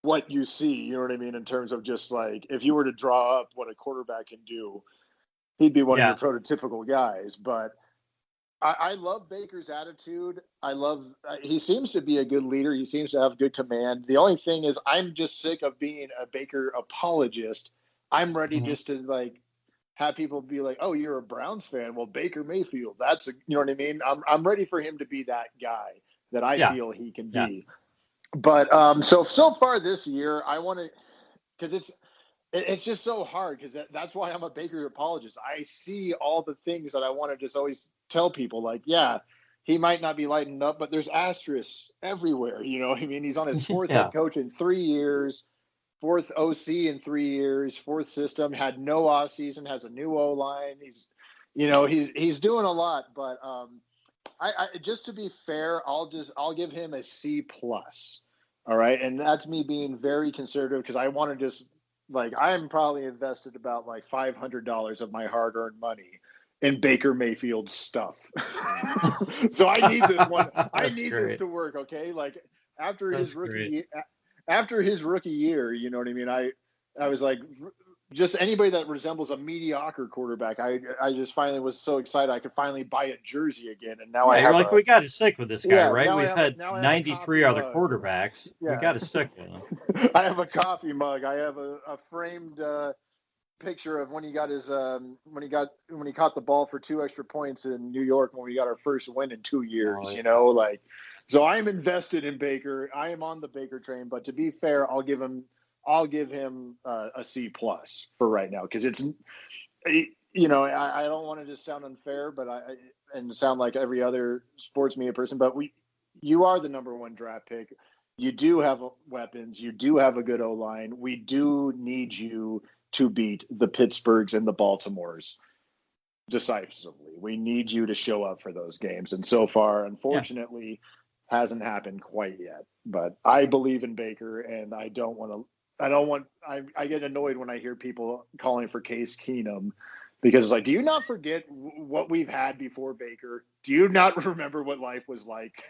what you see? You know what I mean? In terms of just like, if you were to draw up what a quarterback can do, he'd be one of your prototypical guys. But I love Baker's attitude. He seems to be a good leader. He seems to have good command. The only thing is, I'm just sick of being a Baker apologist. I'm ready just to have people be like, "Oh, you're a Browns fan? Well, Baker Mayfield, you know what I mean?" I'm ready for him to be that guy that I feel he can be. But so far this year, I want to, because it's just so hard, because that's why I'm a Baker apologist. I see all the things that I want to just always tell people, like, yeah, he might not be lighting up, but there's asterisks everywhere. You know what I mean? He's on his fourth head coach in 3 years, fourth OC in 3 years, fourth system, had no off season, has a new O-line. He's doing a lot, but I just to be fair, I'll give him a C plus. All right. And that's me being very conservative, because I want to just, I am probably invested about $500 of my hard-earned money in Baker Mayfield stuff. So I need this one. I need this to work. Okay. After his rookie year, you know what I mean? I was like, just anybody that resembles a mediocre quarterback. I just finally was so excited I could finally buy a jersey again, and now I have like we got to stick with this guy, right? We've had 93 other quarterbacks. Yeah. We got to stick with him. I have a coffee mug. I have a framed picture of when he got his when he caught the ball for 2 extra points in New York when we got our first win in 2 years. You know, like, so I'm invested in Baker. I am on the Baker train. But to be fair, I'll give him a C+ for right now, because it's, you know, I don't want to just sound unfair, but and sound like every other sports media person, but you are the number 1 draft pick. You do have weapons. You do have a good O-line. We do need you to beat the Pittsburghs and the Baltimores decisively. We need you to show up for those games. And so far, unfortunately, hasn't happened quite yet. But I believe in Baker, and I get annoyed when I hear people calling for Case Keenum, because it's like, do you not forget what we've had before Baker? Do you not remember what life was like?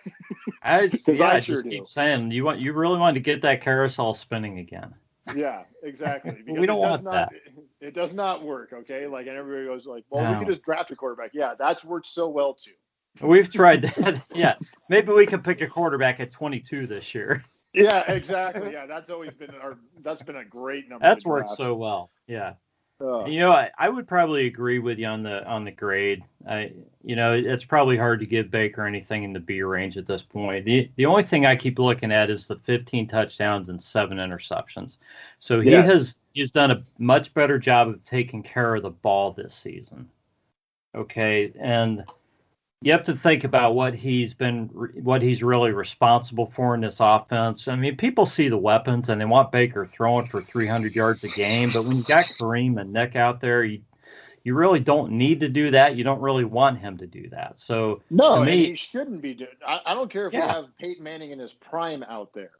I sure do. Keep saying you really want to get that carousel spinning again. Yeah, exactly. Because we don't want that. It does not work. Okay, like, and everybody goes like, well, we could just draft a quarterback. Yeah, that's worked so well too. We've tried that. Yeah, maybe we could pick a quarterback at 22 this year. Yeah, exactly. Yeah, that's always been that's been a great number. That's worked so well. Yeah. You know, I would probably agree with you on the grade. You know, it's probably hard to give Baker anything in the B range at this point. The only thing I keep looking at is the 15 touchdowns and 7 interceptions. So he's done a much better job of taking care of the ball this season. Okay, and you have to think about what he's really responsible for in this offense. I mean, people see the weapons and they want Baker throwing for 300 yards a game, but when you got Kareem and Nick out there, you really don't need to do that. You don't really want him to do that. So no, to me, he shouldn't be doing. I don't care if you have Peyton Manning in his prime out there.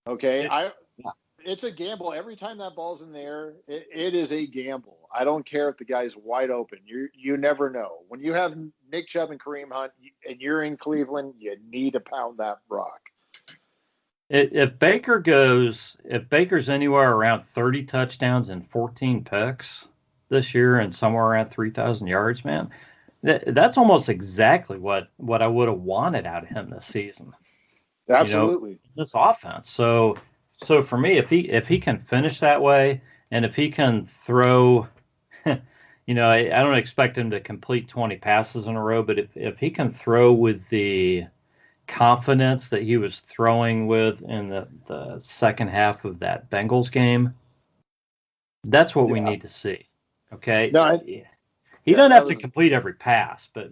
Okay, it's a gamble. Every time that ball's in the air, it is a gamble. I don't care if the guy's wide open. You never know. When you have Nick Chubb and Kareem Hunt and you're in Cleveland, you need to pound that rock. If Baker's anywhere around 30 touchdowns and 14 picks this year and somewhere around 3,000 yards, man, that's almost exactly what I would have wanted out of him this season. Absolutely. You know, this offense. So for me, if he can finish that way, and if he can throw, you know, I don't expect him to complete 20 passes in a row, but if he can throw with the confidence that he was throwing with in the second half of that Bengals game, that's what we need to see. Okay, no, he doesn't have to complete every pass, but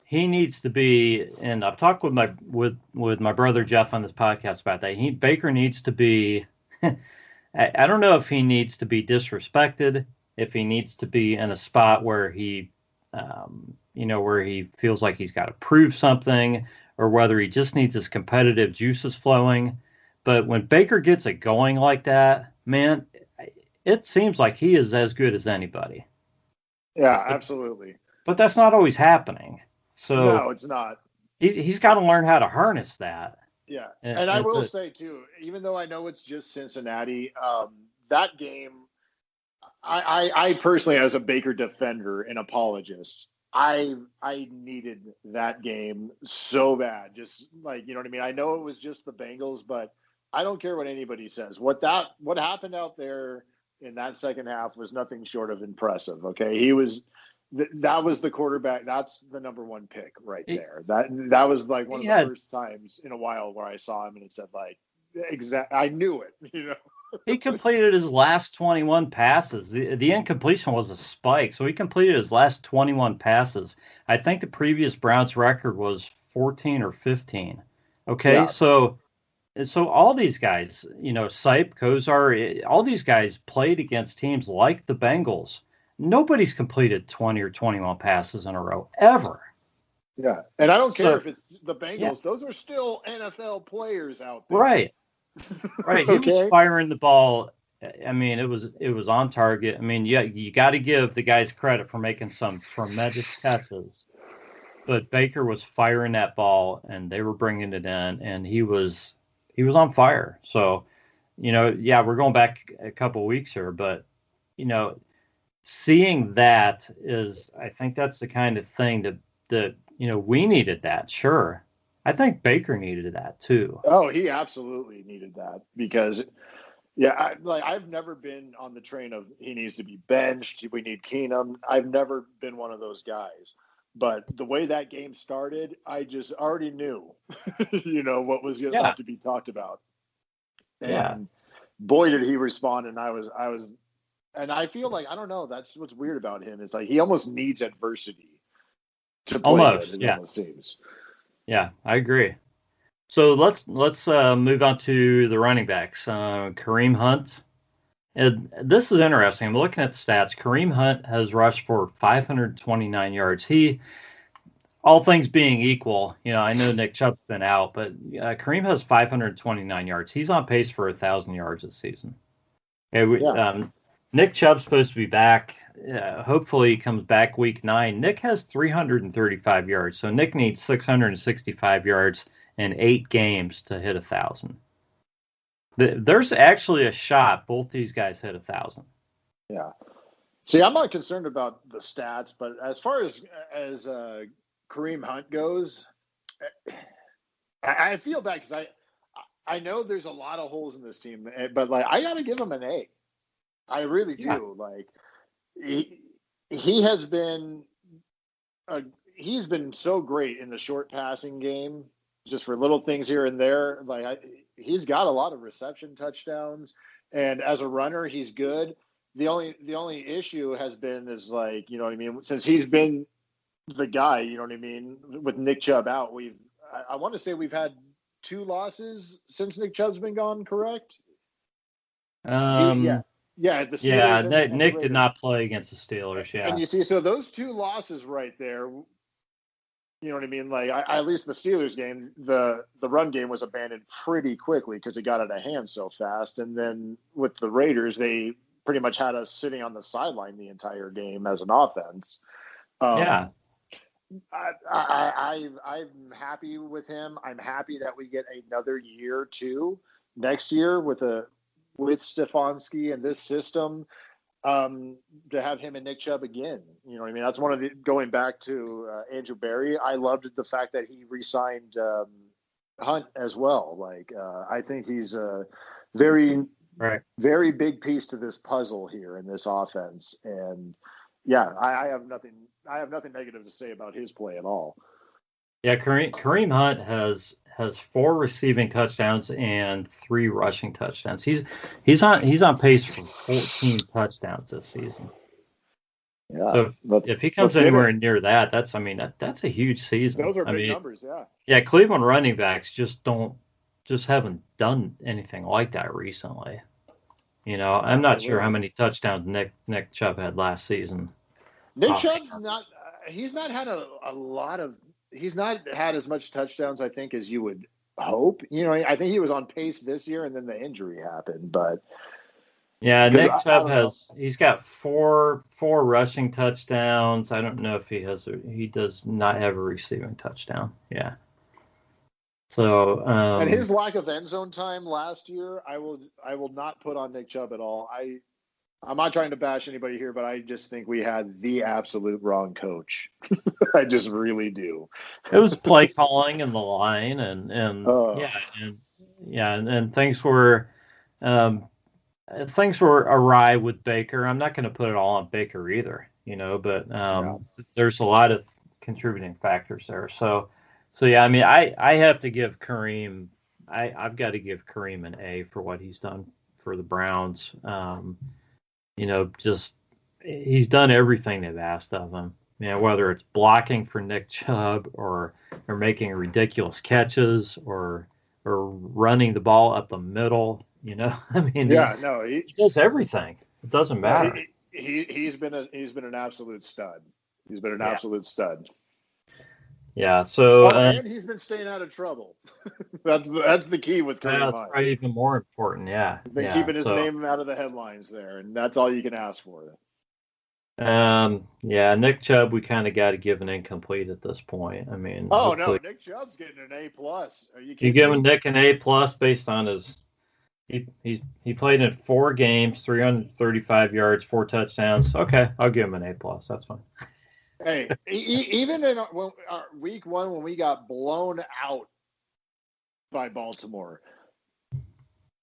he needs to be, and I've talked with my brother Jeff on this podcast about that. Baker needs to be. I don't know if he needs to be disrespected, if he needs to be in a spot where he, where he feels like he's got to prove something, or whether he just needs his competitive juices flowing. But when Baker gets it going like that, man, it seems like he is as good as anybody. Yeah, absolutely. But that's not always happening. So no, it's not. He's got to learn how to harness that. Yeah, and I will say too, even though I know it's just Cincinnati, that game, I personally, as a Baker defender and apologist, I needed that game so bad. Just like, you know what I mean? I know it was just the Bengals, but I don't care what anybody says. What happened out there in that second half was nothing short of impressive. Okay, that was the quarterback. That's the number 1 pick right there. That was like one of the first times in a while where I saw him and it said like, I knew it, you know. He completed his last 21 passes. The incompletion was a spike, so he completed his last 21 passes. I think the previous Browns record was 14 or 15. Okay, yeah. So all these guys, you know, Sipe, Kozar, all these guys played against teams like the Bengals. Nobody's completed 20 or 21 passes in a row ever. Yeah, and I don't care if it's the Bengals. Yeah. Those are still NFL players out there. Right. Right. He was firing the ball. I mean, it was on target. I mean, yeah, you got to give the guys credit for making some tremendous catches. But Baker was firing that ball, and they were bringing it in, and he was on fire. So we're going back a couple of weeks here, but, seeing that I think that's the kind of thing that we needed that. Sure. I think Baker needed that too. Oh, he absolutely needed that because, I've never been on the train of he needs to be benched. We need Keenum. I've never been one of those guys. But the way that game started, I just already knew, what was going to have to be talked about. And boy, did he respond. And I was, and I feel like, I don't know, that's what's weird about him. It's like he almost needs adversity to play. Almost, yeah. Almost seems. Yeah, I agree. So let's move on to the running backs. Kareem Hunt. And this is interesting. I'm looking at the stats. Kareem Hunt has rushed for 529 yards. All things being equal, I know Nick Chubb's been out, but Kareem has 529 yards. He's on pace for 1,000 yards this season. Nick Chubb's supposed to be back. Hopefully he comes back week 9. Nick has 335 yards, so Nick needs 665 yards in 8 games to hit 1,000. There's actually a shot both these guys hit 1,000. Yeah. See, I'm not concerned about the stats, but as far as Kareem Hunt goes, I feel bad because I know there's a lot of holes in this team, but I got to give him an A. I really do. He has been he's been so great in the short passing game, just for little things here and there. He's got a lot of reception touchdowns, and as a runner, he's good. The only issue has been since he's been the guy, with Nick Chubb out, I want to say we've had 2 losses since Nick Chubb's been gone, correct? The Steelers Nick did not play against the Steelers. Yeah, and you see, so those 2 losses right there, at least the Steelers game, the run game was abandoned pretty quickly because it got out of hand so fast, and then with the Raiders, they pretty much had us sitting on the sideline the entire game as an offense. I'm happy with him. I'm happy that we get another year too next year with Stefanski and this system, to have him and Nick Chubb again. That's one of the, going back to Andrew Berry, I loved the fact that he re-signed Hunt as well. I think he's a very, very big piece to this puzzle here in this offense. And I have nothing negative to say about his play at all. Yeah, Kareem Hunt has 4 receiving touchdowns and 3 rushing touchdowns. He's on pace for 14 touchdowns this season. Yeah. So if he comes anywhere near that, that's a huge season. Those are big numbers, yeah. Yeah, Cleveland running backs just haven't done anything like that recently. I'm not sure how many touchdowns Nick Chubb had last season. Nick Chubb's he's not had he's not had as much touchdowns, I think, as you would hope. I think he was on pace this year, and then the injury happened. But yeah, Nick Chubb he's got 4 rushing touchdowns. I don't know if he does not have a receiving touchdown. Yeah. So and his lack of end zone time last year, I will not put on Nick Chubb at all. I'm not trying to bash anybody here, but I just think we had the absolute wrong coach. I just really do. It was play calling and the line, and things were awry with Baker. I'm not going to put it all on Baker either, but there's a lot of contributing factors there. So yeah, I have to give Kareem. I've got to give Kareem an A for what he's done for the Browns. Just he's done everything they've asked of him. Whether it's blocking for Nick Chubb or making ridiculous catches or running the ball up the middle. He does everything. It doesn't matter. He's been an absolute stud. He's been an absolute stud. Yeah. So and he's been staying out of trouble. That's the key with Kareem Hunt. That's probably even more important. Yeah. He's been keeping his name out of the headlines there, and that's all you can ask for. Nick Chubb, we kind of got to give an incomplete at this point. No, Nick Chubb's getting an A+. Are you kidding? You giving Nick an A+ based on his He played in 4 games, 335 yards, 4 touchdowns. Okay, I'll give him an A+. That's fine. Hey, even in week 1 when we got blown out by Baltimore,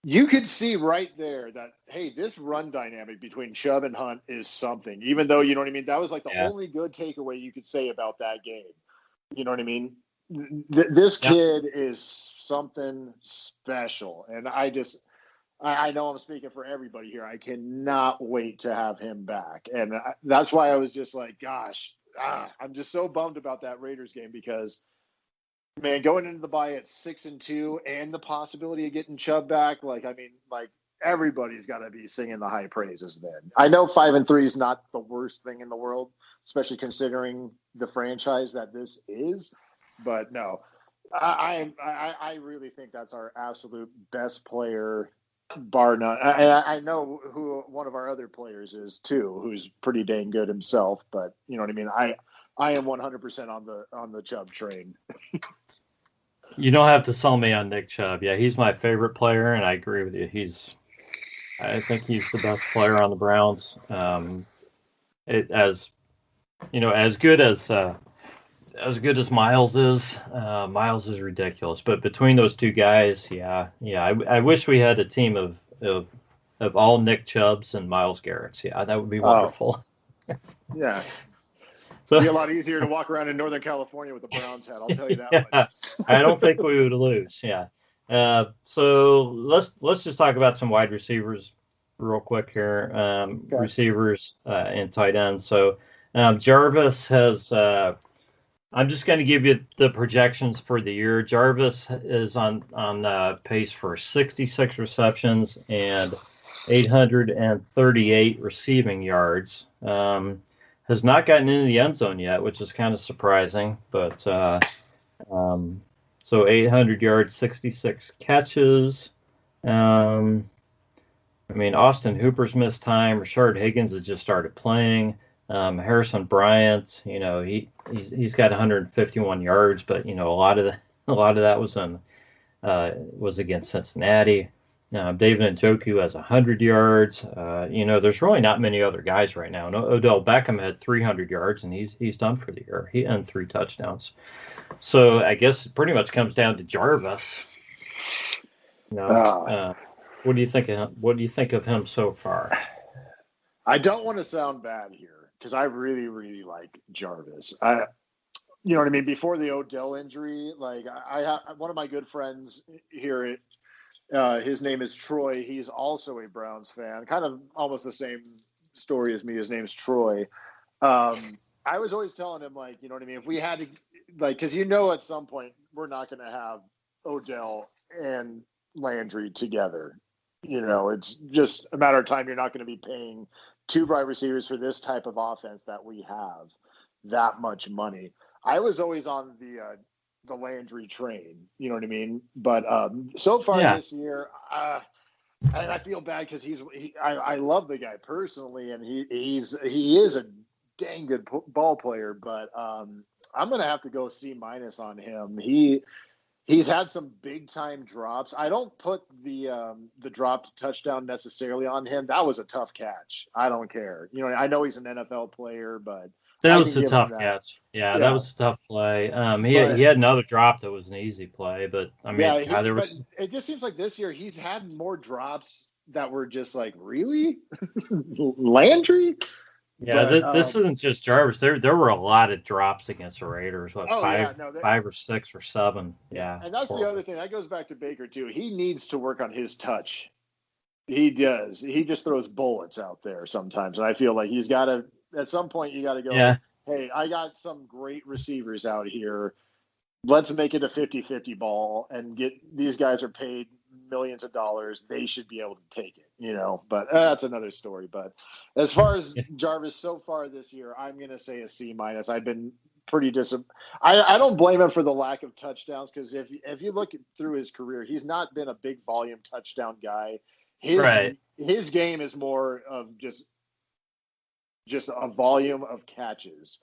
you could see right there that, hey, this run dynamic between Chubb and Hunt is something. Even though, you know what I mean, that was like the only good takeaway you could say about that game. You know what I mean? This kid is something special, and I know I'm speaking for everybody here. I cannot wait to have him back, and that's why I was just like, gosh, I'm just so bummed about that Raiders game because, man, going into the bye at 6-2 and the possibility of getting Chubb back, like everybody's got to be singing the high praises. Then I know 5-3 is not the worst thing in the world, especially considering the franchise that this is. But no, I really think that's our absolute best player, bar none. I know who one of our other players is too, who's pretty dang good himself. But you know what I mean. I am 100% on the Chubb train. You don't have to sell me on Nick Chubb. Yeah, he's my favorite player, and I agree with you. I think he's the best player on the Browns. As good as Miles is. Miles is ridiculous, but between those two guys, I wish we had a team of all Nick Chubbs and Myles Garretts. Yeah, that would be wonderful. Yeah. So, it'd be a lot easier to walk around in Northern California with a Browns hat. I'll tell you that much. I don't think we would lose. Yeah. So let's just talk about some wide receivers real quick here. Okay. Receivers and tight ends. So Jarvis has. I'm just going to give you the projections for the year. Jarvis is on pace for 66 receptions and 838 receiving yards. Has not gotten into the end zone yet, which is kind of surprising. But so 800 yards, 66 catches. Austin Hooper's missed time. Rashard Higgins has just started playing. Harrison Bryant, he's got 151 yards, but a lot of that was against Cincinnati. David Njoku has 100 yards. There's really not many other guys right now. Odell Beckham had 300 yards, and he's done for the year. He had 3 touchdowns. So I guess it pretty much comes down to Jarvis. What do you think of him? What do you think of him so far? I don't want to sound bad here because I really, really like Jarvis. You know what I mean? Before the Odell injury, I one of my good friends here his name is Troy. He's also a Browns fan, kind of almost the same story as me. His name's Troy. I was always telling him, you know what I mean? If we had to, because at some point we're not going to have Odell and Landry together. It's just a matter of time. You're not going to be paying 2 wide receivers for this type of offense that we have that much money. I was always on the Landry train, you know what I mean? But so far this year, and I feel bad because I love the guy personally, and he is a dang good ball player. But I'm gonna have to go C- on him. He's had some big time drops. I don't put the dropped touchdown necessarily on him. That was a tough catch. I don't care. I know he's an NFL player, but that was a tough catch. Yeah, that was a tough play. He had another drop that was an easy play, but it just seems like this year he's had more drops that were just really Landry. Yeah, this isn't just Jarvis. There were a lot of drops against the Raiders. 5 or 6 or 7. Yeah, and that's the other thing that goes back to Baker too. He needs to work on his touch. He does. He just throws bullets out there sometimes, and I feel like he's got to. At some point, you got to go, hey, I got some great receivers out here. Let's make it a 50-50 ball and get these guys are paid millions of dollars. They should be able to take it, but that's another story. But as far as Jarvis so far this year, I'm going to say a C-. I've been pretty disappointed. I don't blame him for the lack of touchdowns because if you look through his career, he's not been a big volume touchdown guy. His game is more of just a volume of catches,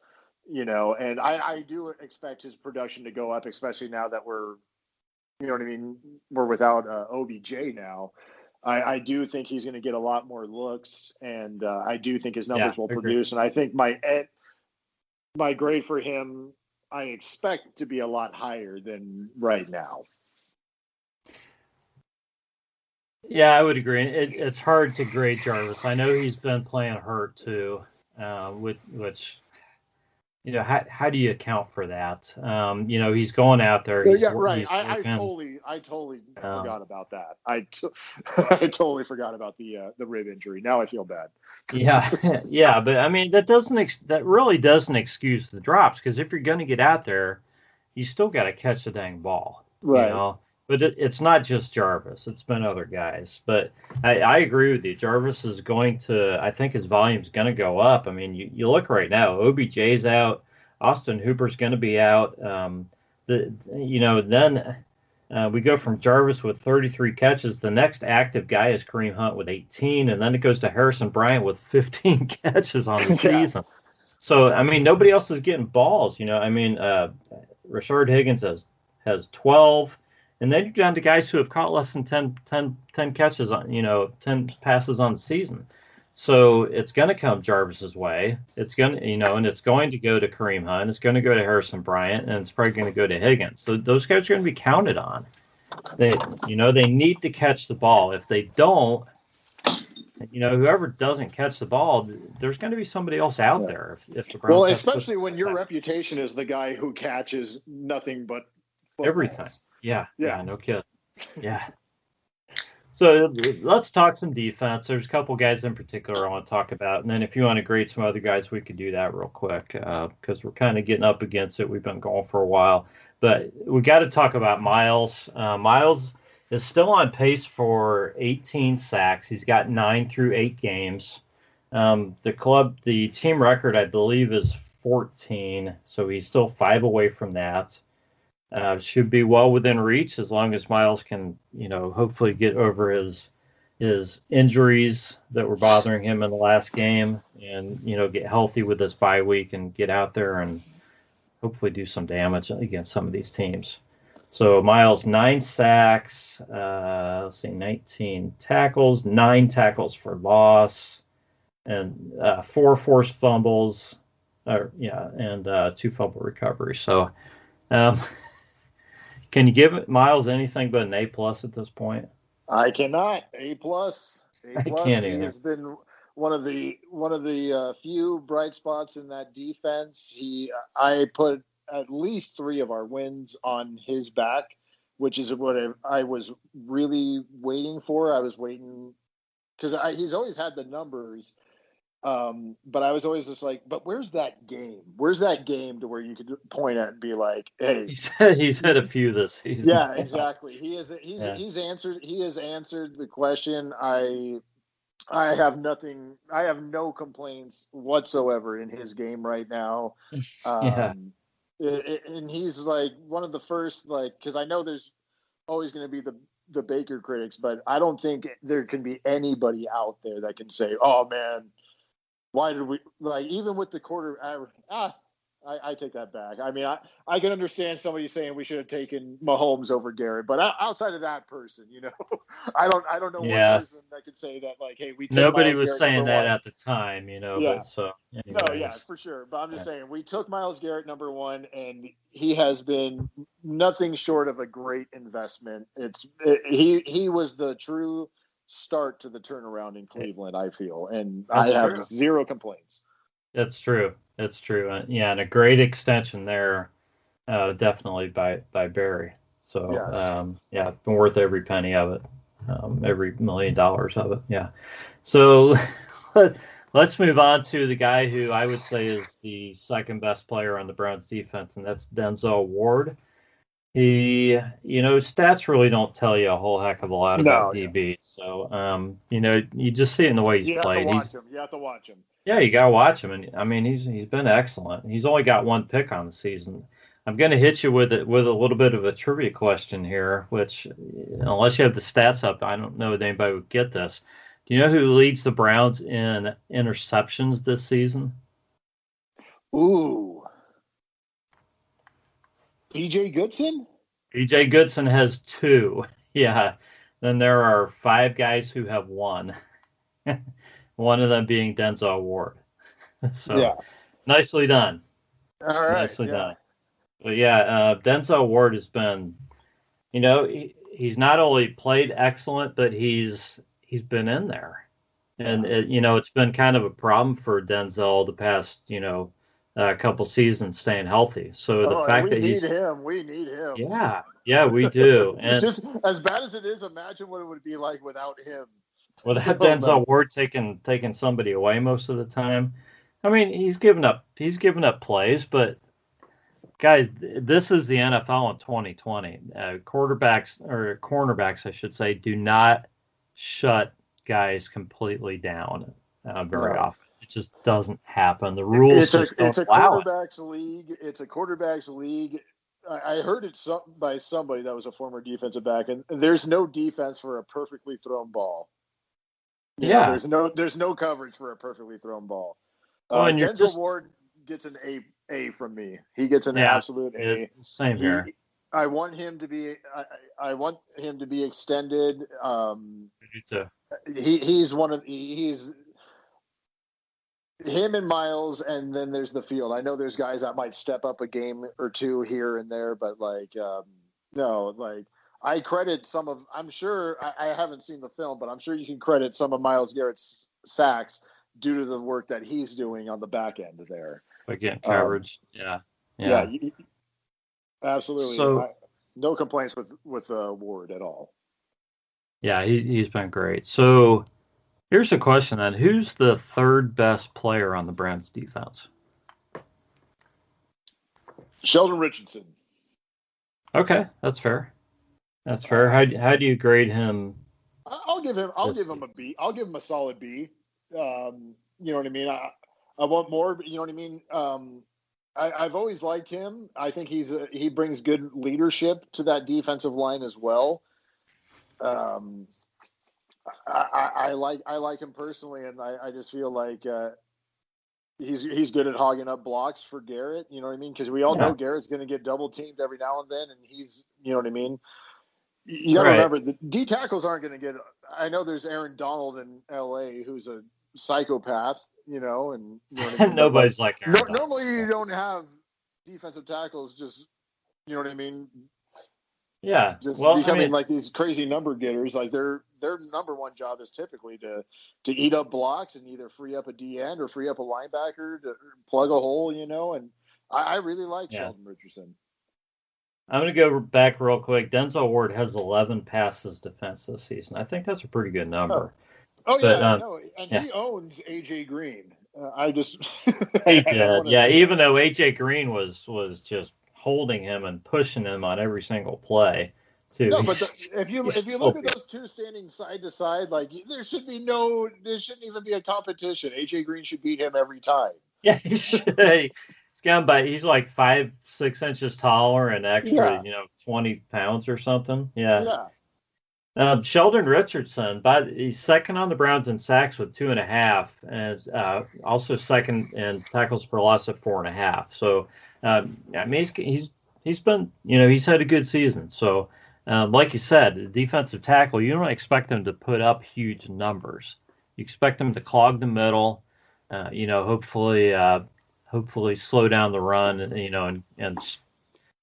and I do expect his production to go up, especially now that we're without OBJ now. I do think he's going to get a lot more looks, and I do think his numbers will produce. And I think my grade for him, I expect to be a lot higher than right now. Yeah, I would agree. It's hard to grade Jarvis. I know he's been playing hurt too, which how do you account for that? He's going out there. Yeah, right. I totally forgot about that. I totally forgot about the rib injury. Now I feel bad. Yeah, but I mean that really doesn't excuse the drops, because if you're going to get out there, you still got to catch the dang ball, right? But it's not just Jarvis. It's been other guys. But I agree with you. Jarvis is going to, I think his volume's going to go up. I mean, you look right now, OBJ's out. Austin Hooper's going to be out. Then we go from Jarvis with 33 catches. The next active guy is Kareem Hunt with 18. And then it goes to Harrison Bryant with 15 catches on the season. So, I mean, nobody else is getting balls. Rashard Higgins has 12. And then you're down to guys who have caught less than 10 catches on, 10 passes on the season. So it's going to come Jarvis's way. It's going to, and it's going to go to Kareem Hunt. It's going to go to Harrison Bryant, and it's probably going to go to Higgins. So those guys are going to be counted on. They need to catch the ball. If they don't, whoever doesn't catch the ball, there's going to be somebody else out there. If the Browns especially when your reputation is the guy who catches nothing but footballs. Everything. Yeah, no kidding. Yeah. So let's talk some defense. There's a couple guys in particular I want to talk about. And then if you want to grade some other guys, we could do that real quick, because we're kind of getting up against it. We've been going for a while. But we got to talk about Miles. Miles is still on pace for 18 sacks. He's got 9 through 8 games. The team record, I believe, is 14. So he's still 5 away from that. Should be well within reach as long as Miles can, hopefully get over his injuries that were bothering him in the last game, and get healthy with this bye week and get out there and hopefully do some damage against some of these teams. So Miles, 9 sacks, 19 tackles, 9 tackles for loss, and 4 forced fumbles, and 2 fumble recoveries. So. Can you give Miles anything but an A+ at this point? I cannot. A+. I can't either. He's been one of the few bright spots in that defense. I put at least 3 of our wins on his back, which is what I was really waiting for. I was waiting because he's always had the numbers. But I was always just like, but where's that game? Where's that game to where you could point at and be like, hey, he's had a few this season. Yeah, exactly. He has answered the question. I have no complaints whatsoever in his game right now. And he's like one of the first, because I know there's always going to be the Baker critics, but I don't think there can be anybody out there that can say, oh man, why did we even with the quarter? I take that back. I mean, I can understand somebody saying we should have taken Mahomes over Garrett, but outside of that person, I don't know one person that could say that hey, we. Nobody Myles was Garrett saying that #1. at the time, Yeah. But so. Anyways. No, yeah, for sure. But I'm just saying we took Myles Garrett #1, and he has been nothing short of a great investment. He was the true start to the turnaround in Cleveland, I feel, and I have zero complaints. That's true. And a great extension there, definitely by Barry. So yes. Been worth every penny of it, every $1 million of it. Yeah. So let's move on to the guy who I would say is the second best player on the Browns defense, and that's Denzel Ward. He, stats really don't tell you a whole heck of a lot about DB. So, you just see it in the way he's played. You have to watch him. Yeah, you gotta watch him, and I mean, he's been excellent. He's only got 1 pick on the season. I'm gonna hit you with a little bit of a trivia question here, which, unless you have the stats up, I don't know if anybody would get this. Do you know who leads the Browns in interceptions this season? Ooh. B.J. Goodson? B.J. Goodson has 2. Yeah. then there are 5 guys who have one. One of them being Denzel Ward. So nicely done. All right. Nicely done. But Denzel Ward has been, he's not only played excellent, but he's been in there. And, it's been kind of a problem for Denzel the past, couple seasons staying healthy. So the fact that we need him. Yeah, we do. And just as bad as it is, imagine what it would be like without him. Without Denzel Ward taking somebody away most of the time. I mean, he's given up plays, but guys, this is the NFL in 2020. Cornerbacks, I should say, do not shut guys completely down very often. It just doesn't happen. The rules it's a quarterbacks league. It's a quarterbacks league. I heard it by somebody that was a former defensive back, and there's no defense for a perfectly thrown ball. There's no coverage for a perfectly thrown ball. Denzel Ward gets an A from me. He gets an absolute A. Same here. I want him to be. I want him to be extended. Me too. He's him and Miles, and then there's the field. I know there's guys that might step up a game or two here and there, but I credit some of. I'm sure I haven't seen the film, but I'm sure you can credit some of Myles Garrett's sacks due to the work that he's doing on the back end there. Again, coverage. Absolutely. So, no complaints with Ward at all. Yeah, he's been great. So here's a question then: who's the third best player on the Browns defense? Sheldon Richardson. Okay, that's fair. That's fair. How do you grade him? I'll give him a B. I'll give him a solid B. You know what I mean? I want more, but you know what I mean? I've always liked him. I think he brings good leadership to that defensive line as well. I like him personally, and I just feel like he's good at hogging up blocks for Garrett. You know what I mean? Because we all know Garrett's going to get double teamed every now and then, and he's, you know what I mean? You got to remember, the D tackles aren't going to get. I know there's Aaron Donald in L.A. who's a psychopath, and you know what I mean? Nobody's like Aaron Donald. Normally you don't have defensive tackles just, you know what I mean? Yeah, just becoming like these crazy number getters. Like their number one job is typically to eat up blocks and either free up a D end or free up a linebacker to plug a hole, And I really like Sheldon Richardson. I'm going to go back real quick. Denzel Ward has 11 passes defense this season. I think that's a pretty good number. Oh yeah, no, and he owns AJ Green. I just he did. Even though AJ Green was just holding him and pushing him on every single play, too. No, but if you look at those two standing side to side, like there shouldn't even be a competition. AJ Green should beat him every time. Yeah, he should. He's like 5-6 inches taller and extra, 20 pounds or something. Yeah. Sheldon Richardson, he's second on the Browns in sacks with 2.5, and also second in tackles for loss at 4.5. So, he's been, he's had a good season. So, like you said, the defensive tackle, you don't expect them to put up huge numbers. You expect them to clog the middle, hopefully slow down the run,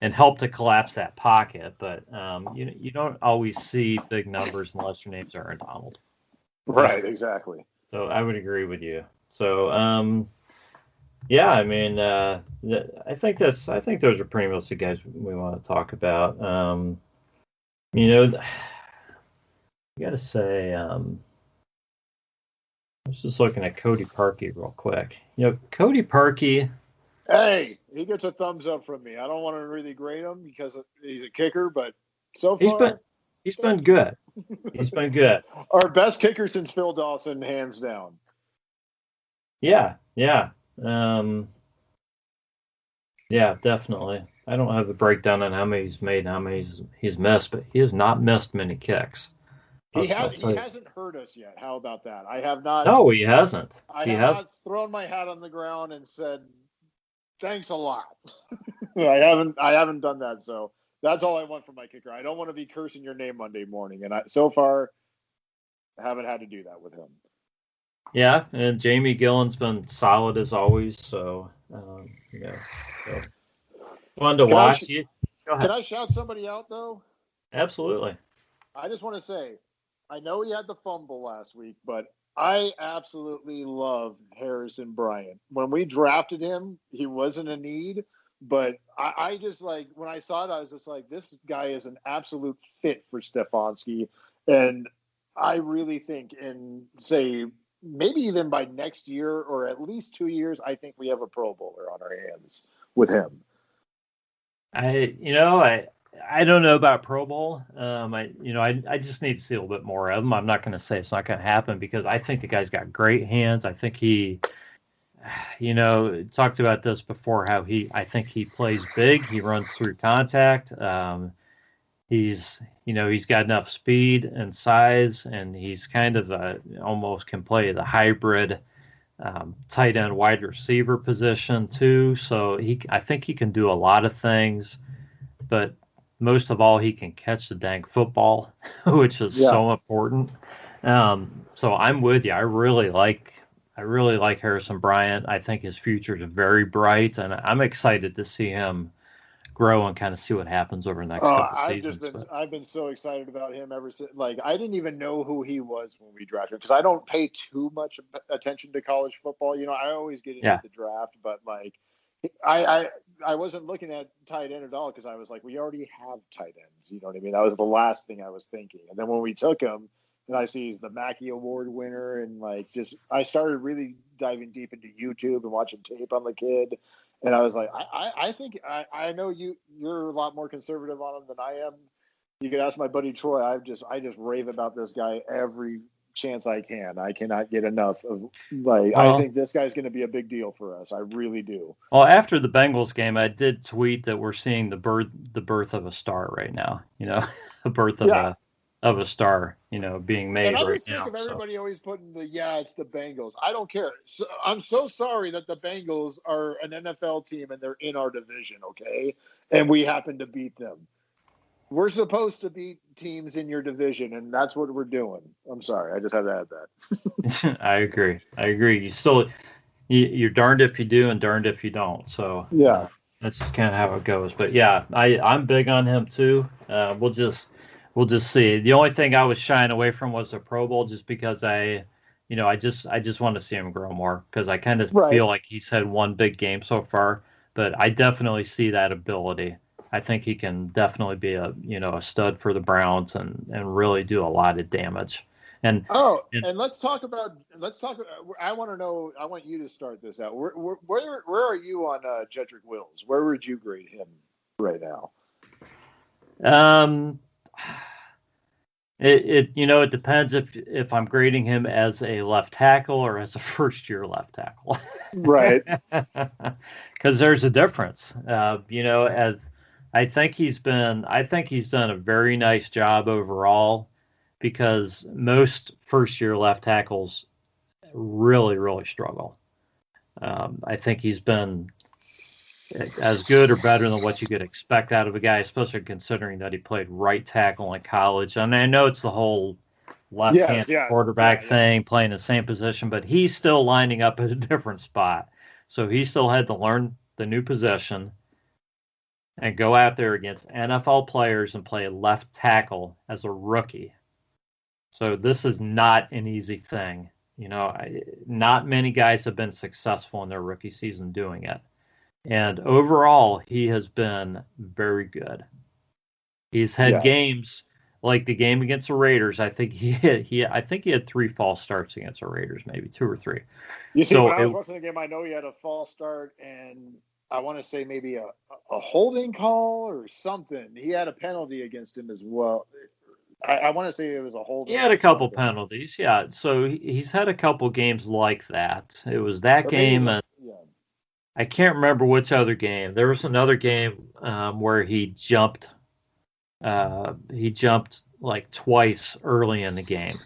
and help to collapse that pocket. But you don't always see big numbers unless your name's Aaron Donald. Right, exactly. So I would agree with you. So I think those are pretty much the guys we want to talk about. You got to say, I was just looking at Cody Parkey real quick. Cody Parkey. Hey, he gets a thumbs up from me. I don't want to really grade him because he's a kicker, but so far he's been good. He's been good. Our best kicker since Phil Dawson, hands down. Yeah. Definitely. I don't have the breakdown on how many he's made and how many he's missed, but he has not missed many kicks. He hasn't hurt us yet. How about that? I have not. No, he hasn't. I have not thrown my hat on the ground and said, thanks a lot. I haven't done that. So That's all I want from my kicker. I don't want to be cursing your name Monday morning, and so far haven't had to do that with him. Yeah, and Jamie Gillen's been solid as always. So, so fun to watch. Can I shout somebody out though? Absolutely. I just want to say, I know he had the fumble last week, but I absolutely love Harrison Bryant. When we drafted him, he wasn't a need, but I just like, when I saw it, I was just like, this guy is an absolute fit for Stefanski. And I really think maybe even by next year or at least 2 years, I think we have a Pro Bowler on our hands with him. I don't know about Pro Bowl. I just need to see a little bit more of him. I'm not going to say it's not going to happen because I think the guy's got great hands. I think he, talked about this before, I think he plays big. He runs through contact. He's got enough speed and size, and he's kind of almost can play the hybrid tight end wide receiver position too. So I think he can do a lot of things, but most of all, he can catch the dang football, which is so important. So I'm with you. I really like Harrison Bryant. I think his future is very bright, and I'm excited to see him grow and kind of see what happens over the next couple seasons. I've been so excited about him ever since. Like, I didn't even know who he was when we drafted him because I don't pay too much attention to college football. I always get into the draft, but like, I wasn't looking at tight end at all because I was like, we already have tight ends. You know what I mean? That was the last thing I was thinking. And then when we took him, and I see he's the Mackey Award winner, and I started really diving deep into YouTube and watching tape on the kid. And I was like, I think I know you're a lot more conservative on him than I am. You could ask my buddy Troy. I just rave about this guy every chance I can. I cannot get enough of I think this guy's going to be a big deal for us. I really do. Well, after the Bengals game, I did tweet that we're seeing the birth of a star right now. A birth of a star, being made right now. And I'm sick of everybody always putting it's the Bengals. I don't care. So, I'm so sorry that the Bengals are an NFL team and they're in our division, okay? And we happen to beat them. We're supposed to beat teams in your division, and that's what we're doing. I'm sorry. I just had to add that. I agree. You're darned if you do and darned if you don't. So that's kind of how it goes. But I'm big on him too. We'll just see. The only thing I was shying away from was the Pro Bowl, just because I just want to see him grow more, because I kind of feel like he's had one big game so far, but I definitely see that ability. I think he can definitely be a stud for the Browns and really do a lot of damage. And let's talk about. I want to know. I want you to start this out. Where are you on Jedrick Wills? Where would you grade him right now? It depends if I'm grading him as a left tackle or as a first year left tackle. Right. Because there's a difference. As I think he's done a very nice job overall, because most first year left tackles really, really struggle. I think he's been as good or better than what you could expect out of a guy, especially considering that he played right tackle in college. And I know it's the whole left-handed quarterback thing, playing the same position, but he's still lining up at a different spot. So he still had to learn the new position and go out there against NFL players and play left tackle as a rookie. So this is not an easy thing. Not many guys have been successful in their rookie season doing it. And overall, he has been very good. He's had games like the game against the Raiders. I think he had 3 false starts against the Raiders, maybe 2 or 3. You see, when I was watching the game, I know he had a false start, and I want to say maybe a holding call or something. He had a penalty against him as well. I want to say it was a holding. He had a couple penalties, yeah. So he's had a couple games like that. It was that game, and I can't remember which other game. There was another game where he jumped like twice early in the game.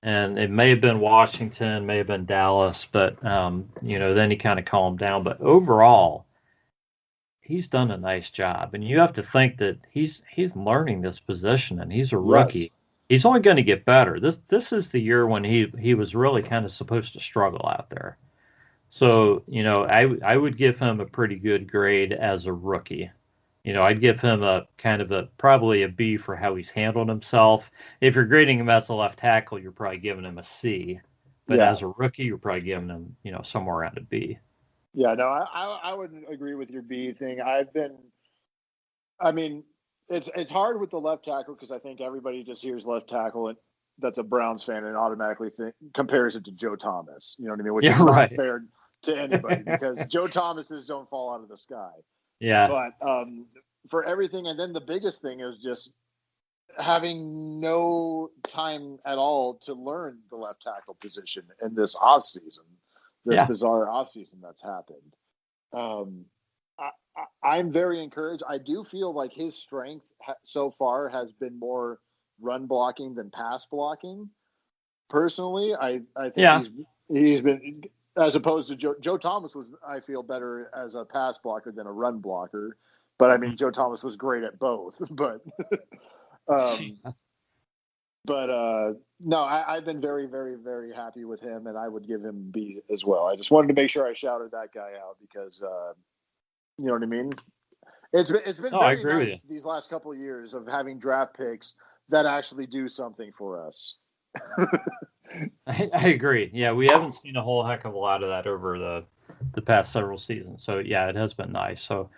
And it may have been Washington, may have been Dallas, but then he kind of calmed down. But overall, he's done a nice job. And you have to think that he's learning this position, and he's a rookie. Yes. He's only going to get better. This is the year when he was really kind of supposed to struggle out there. So, I would give him a pretty good grade as a rookie. I'd give him a kind of probably a B for how he's handled himself. If you're grading him as a left tackle, you're probably giving him a C. But as a rookie, you're probably giving him, somewhere around a B. Yeah, no, I would agree with your B thing. It's hard with the left tackle because I think everybody just hears left tackle and that's a Browns fan and automatically compares it to Joe Thomas. You know what I mean? Which is not fair to anybody because Joe Thomases don't fall out of the sky. Yeah. But for everything, and then the biggest thing is just having no time at all to learn the left tackle position in this offseason, bizarre offseason that's happened. I'm very encouraged. I do feel like his strength so far has been more run blocking than pass blocking. Personally, I think he's been, as opposed to Joe Thomas was, I feel, better as a pass blocker than a run blocker. But I mean, Joe Thomas was great at both. But no, I've been very, very, very happy with him, and I would give him B as well. I just wanted to make sure I shouted that guy out because you know what I mean? It's been very nice these last couple of years of having draft picks that actually do something for us. I agree. Yeah, we haven't seen a whole heck of a lot of that over the past several seasons. So yeah, it has been nice. So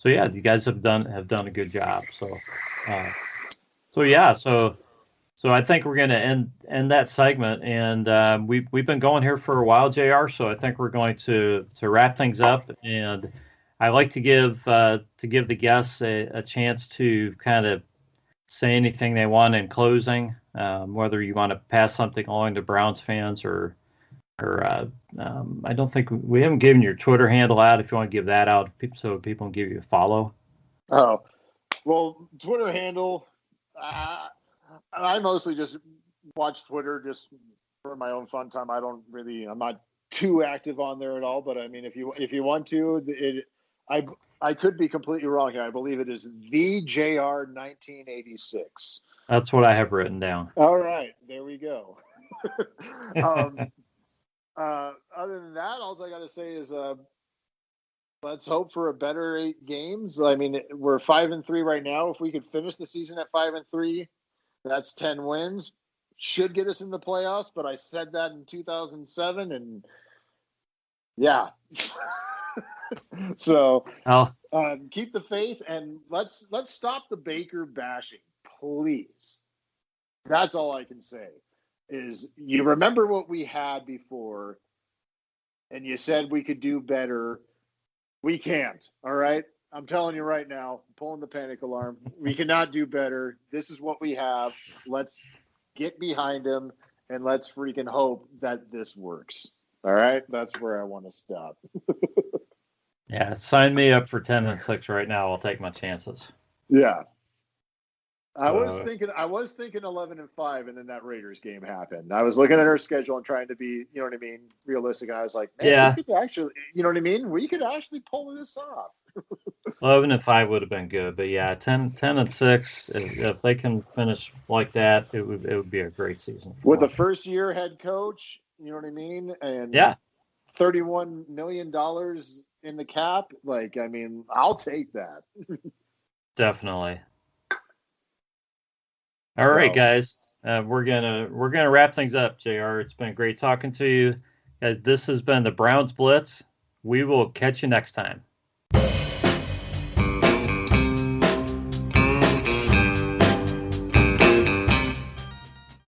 yeah, you guys have done a good job. So I think we're going to end that segment, and we've been going here for a while, JR. So I think we're going to wrap things up, and I like to give the guests a chance to kind of say anything they want in closing, whether you want to pass something along to Browns fans or I don't think we haven't given your Twitter handle out. If you want to give that out so people can give you a follow. Oh, well, Twitter handle. I mostly just watch Twitter just for my own fun time. I'm not too active on there at all. But I mean, if you want to, I could be completely wrong here. I believe it is the JR 1986. That's what I have written down. All right, there we go. Other than that, all I got to say is let's hope for a better 8 games. I mean, we're 5-3 right now. If we could finish the season at 5-3, that's 10 wins. Should get us in the playoffs. But I said that in 2007, and yeah. So keep the faith, and let's stop the Baker bashing, please. That's all I can say. Is you remember what we had before, and you said we could do better. We can't. All right. I'm telling you right now, I'm pulling the panic alarm. We cannot do better. This is what we have. Let's get behind him, and let's freaking hope that this works. All right. That's where I want to stop. Yeah, sign me up for 10-6 right now. I'll take my chances. Yeah. I was thinking 11-5, and then that Raiders game happened. I was looking at our schedule and trying to be, you know what I mean, realistic. I was like, man, we could actually, you know what I mean? We could actually pull this off. 11-5 would have been good, but yeah, 10-6. If they can finish like that, it would be a great season. With a first-year head coach, you know what I mean, and $31 million in the cap, like, I mean, I'll take that. Definitely. All right, guys. We're gonna wrap things up, JR. It's been great talking to you. Guys, this has been the Browns Blitz. We will catch you next time.